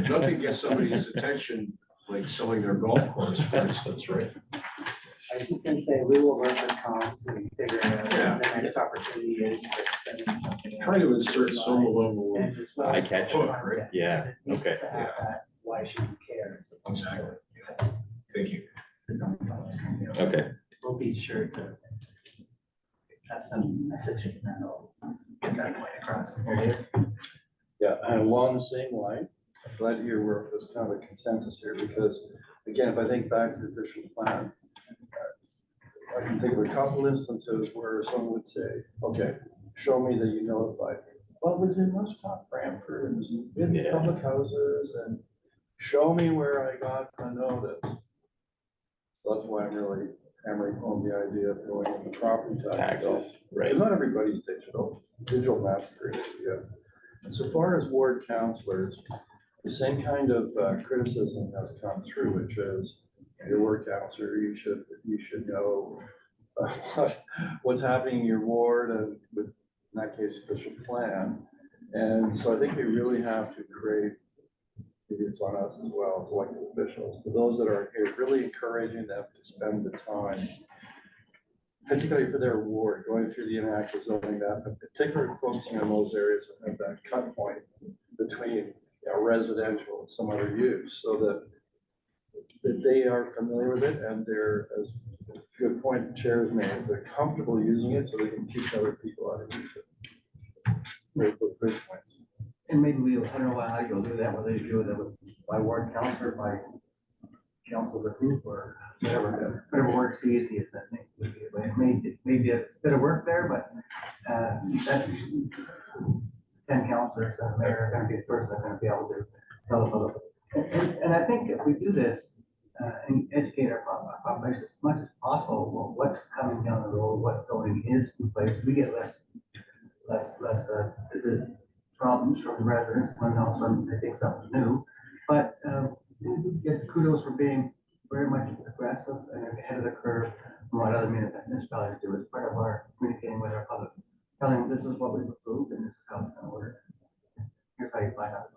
nothing gets somebody's attention like selling their golf course, for instance, right? I was just gonna say, we will work with comms and figure out Yeah. what the next opportunity is for sending something. Try to out. insert some level of, And as well I as the catch. Hook, right? content, Yeah, because it needs okay. to have Yeah. that, why should you care? as opposed to Exactly. because thank you. the zone's always coming out. Okay. We'll be sure to have some messaging that'll get that point across. Yeah, and along the same line, I'm glad to hear there's kind of a consensus here, because again, if I think back to the official plan, I can think of a couple instances where someone would say, okay, show me that you notified me. Well, it was in West Top Brantford, it was in the Yeah. public houses, and show me where I got a notice. That's why I'm really hammering home the idea of going with the property tax. Taxes, right? Because not everybody's digital maps are great idea. And so far as ward councilors, the same kind of criticism has come through, which is, your ward councilor, you should know what's happening in your ward, and with, in that case, official plan. And so I think we really have to create, maybe it's on us as well, as elected officials, for those that are here, really encouraging them to spend the time, particularly for their ward, going through the interactive zoning, that, but particularly focusing on those areas that have that cut point between residential and some other use, so that they are familiar with it, and they're, as a good point the chair has made, they're comfortable using it, so they can teach other people how to use it. Very good points. And maybe we, I don't know how you'll do that, whether you do it by ward council, by council's group, or whatever works the easiest, I think. But it may be a bit of work there, but that 10 councilors and the mayor are gonna be the person that's gonna be able to tell us a little bit. And I think if we do this and educate our population as much as possible, well, what's coming down the road, what zoning is in place, we get less the problems from the residents when all of a sudden they think something's new. But we get kudos for being very much aggressive and ahead of the curve from what other municipalities do as part of our communicating with our public, telling them this is what we've approved and this is how it's gonna work. Here's how you find out.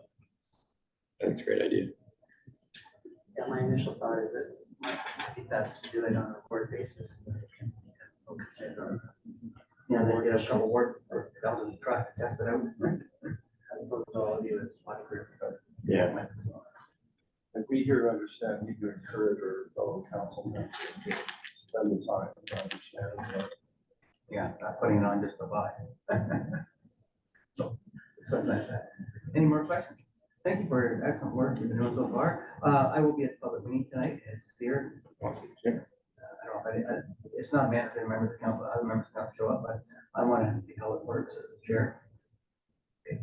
That's a great idea. Yeah, my initial thought is it might be best to do it on a ward basis. And they can focus it on. Yeah, they get a couple work, or they'll just try to test it out. As opposed to all of you as one group. Yeah. And we here understand, need to encourage our fellow council members to spend the time to understand what Yeah, not putting it on just the vibe. So, something like that. Any more questions? Thank you for your excellent work you've been doing so far. I will be at the public meeting tonight, it's here. I don't know, it's not mandatory members of the council, other members of the council show up, but I want to see how it works as a chair. Okay.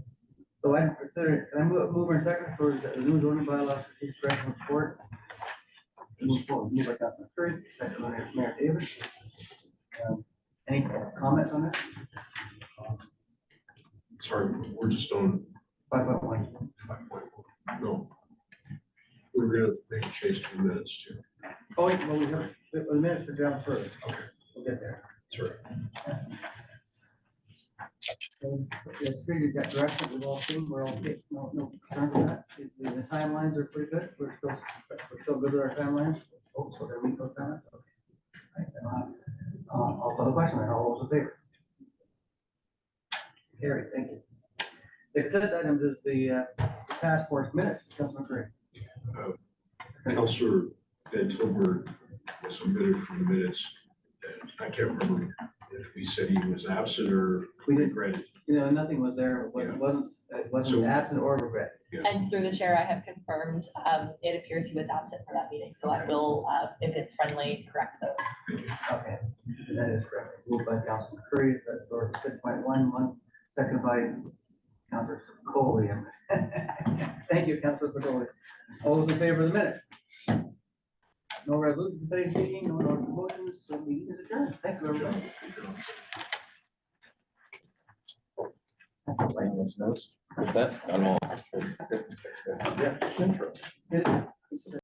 So I consider, can I move in second for the new zoning bylaw, strategic direction report? Move forward, move by Councilman Curry, second by Mayor Davis. Any comments on this? Sorry, we're just on 5.1. 5.1. No. We're gonna make a change to the minutes too. Oh, wait, well, we have, the minutes are down further. Okay. We'll get there. Sorry. It's figured that direction we've all seen, we're all, no concerns with that. The timelines are pretty good. We're still good with our timelines. Oh, so they're meet those timelines? Okay. Right, then I'll call the question, and all those in favor? Carrie, thank you. The consent item is the task force minutes, Councilman Curry. Counselor Van Tilburg was omitted from the minutes. And I can't remember if we said he was absent or We did. regretted. Nothing was there, it wasn't So- absent or regret. And through the chair, I have confirmed, it appears he was absent for that meeting, so I will, if it's friendly, correct those. Okay, that is correct. Moved by Councilman Curry, that's for 6.11, seconded by Councilor Secoli. Thank you, Councilor Secoli. All those in favor of the minutes? No resolution today taking, no motions, so meeting is adjourned. Thank you, everybody. What's that? I don't know. It is.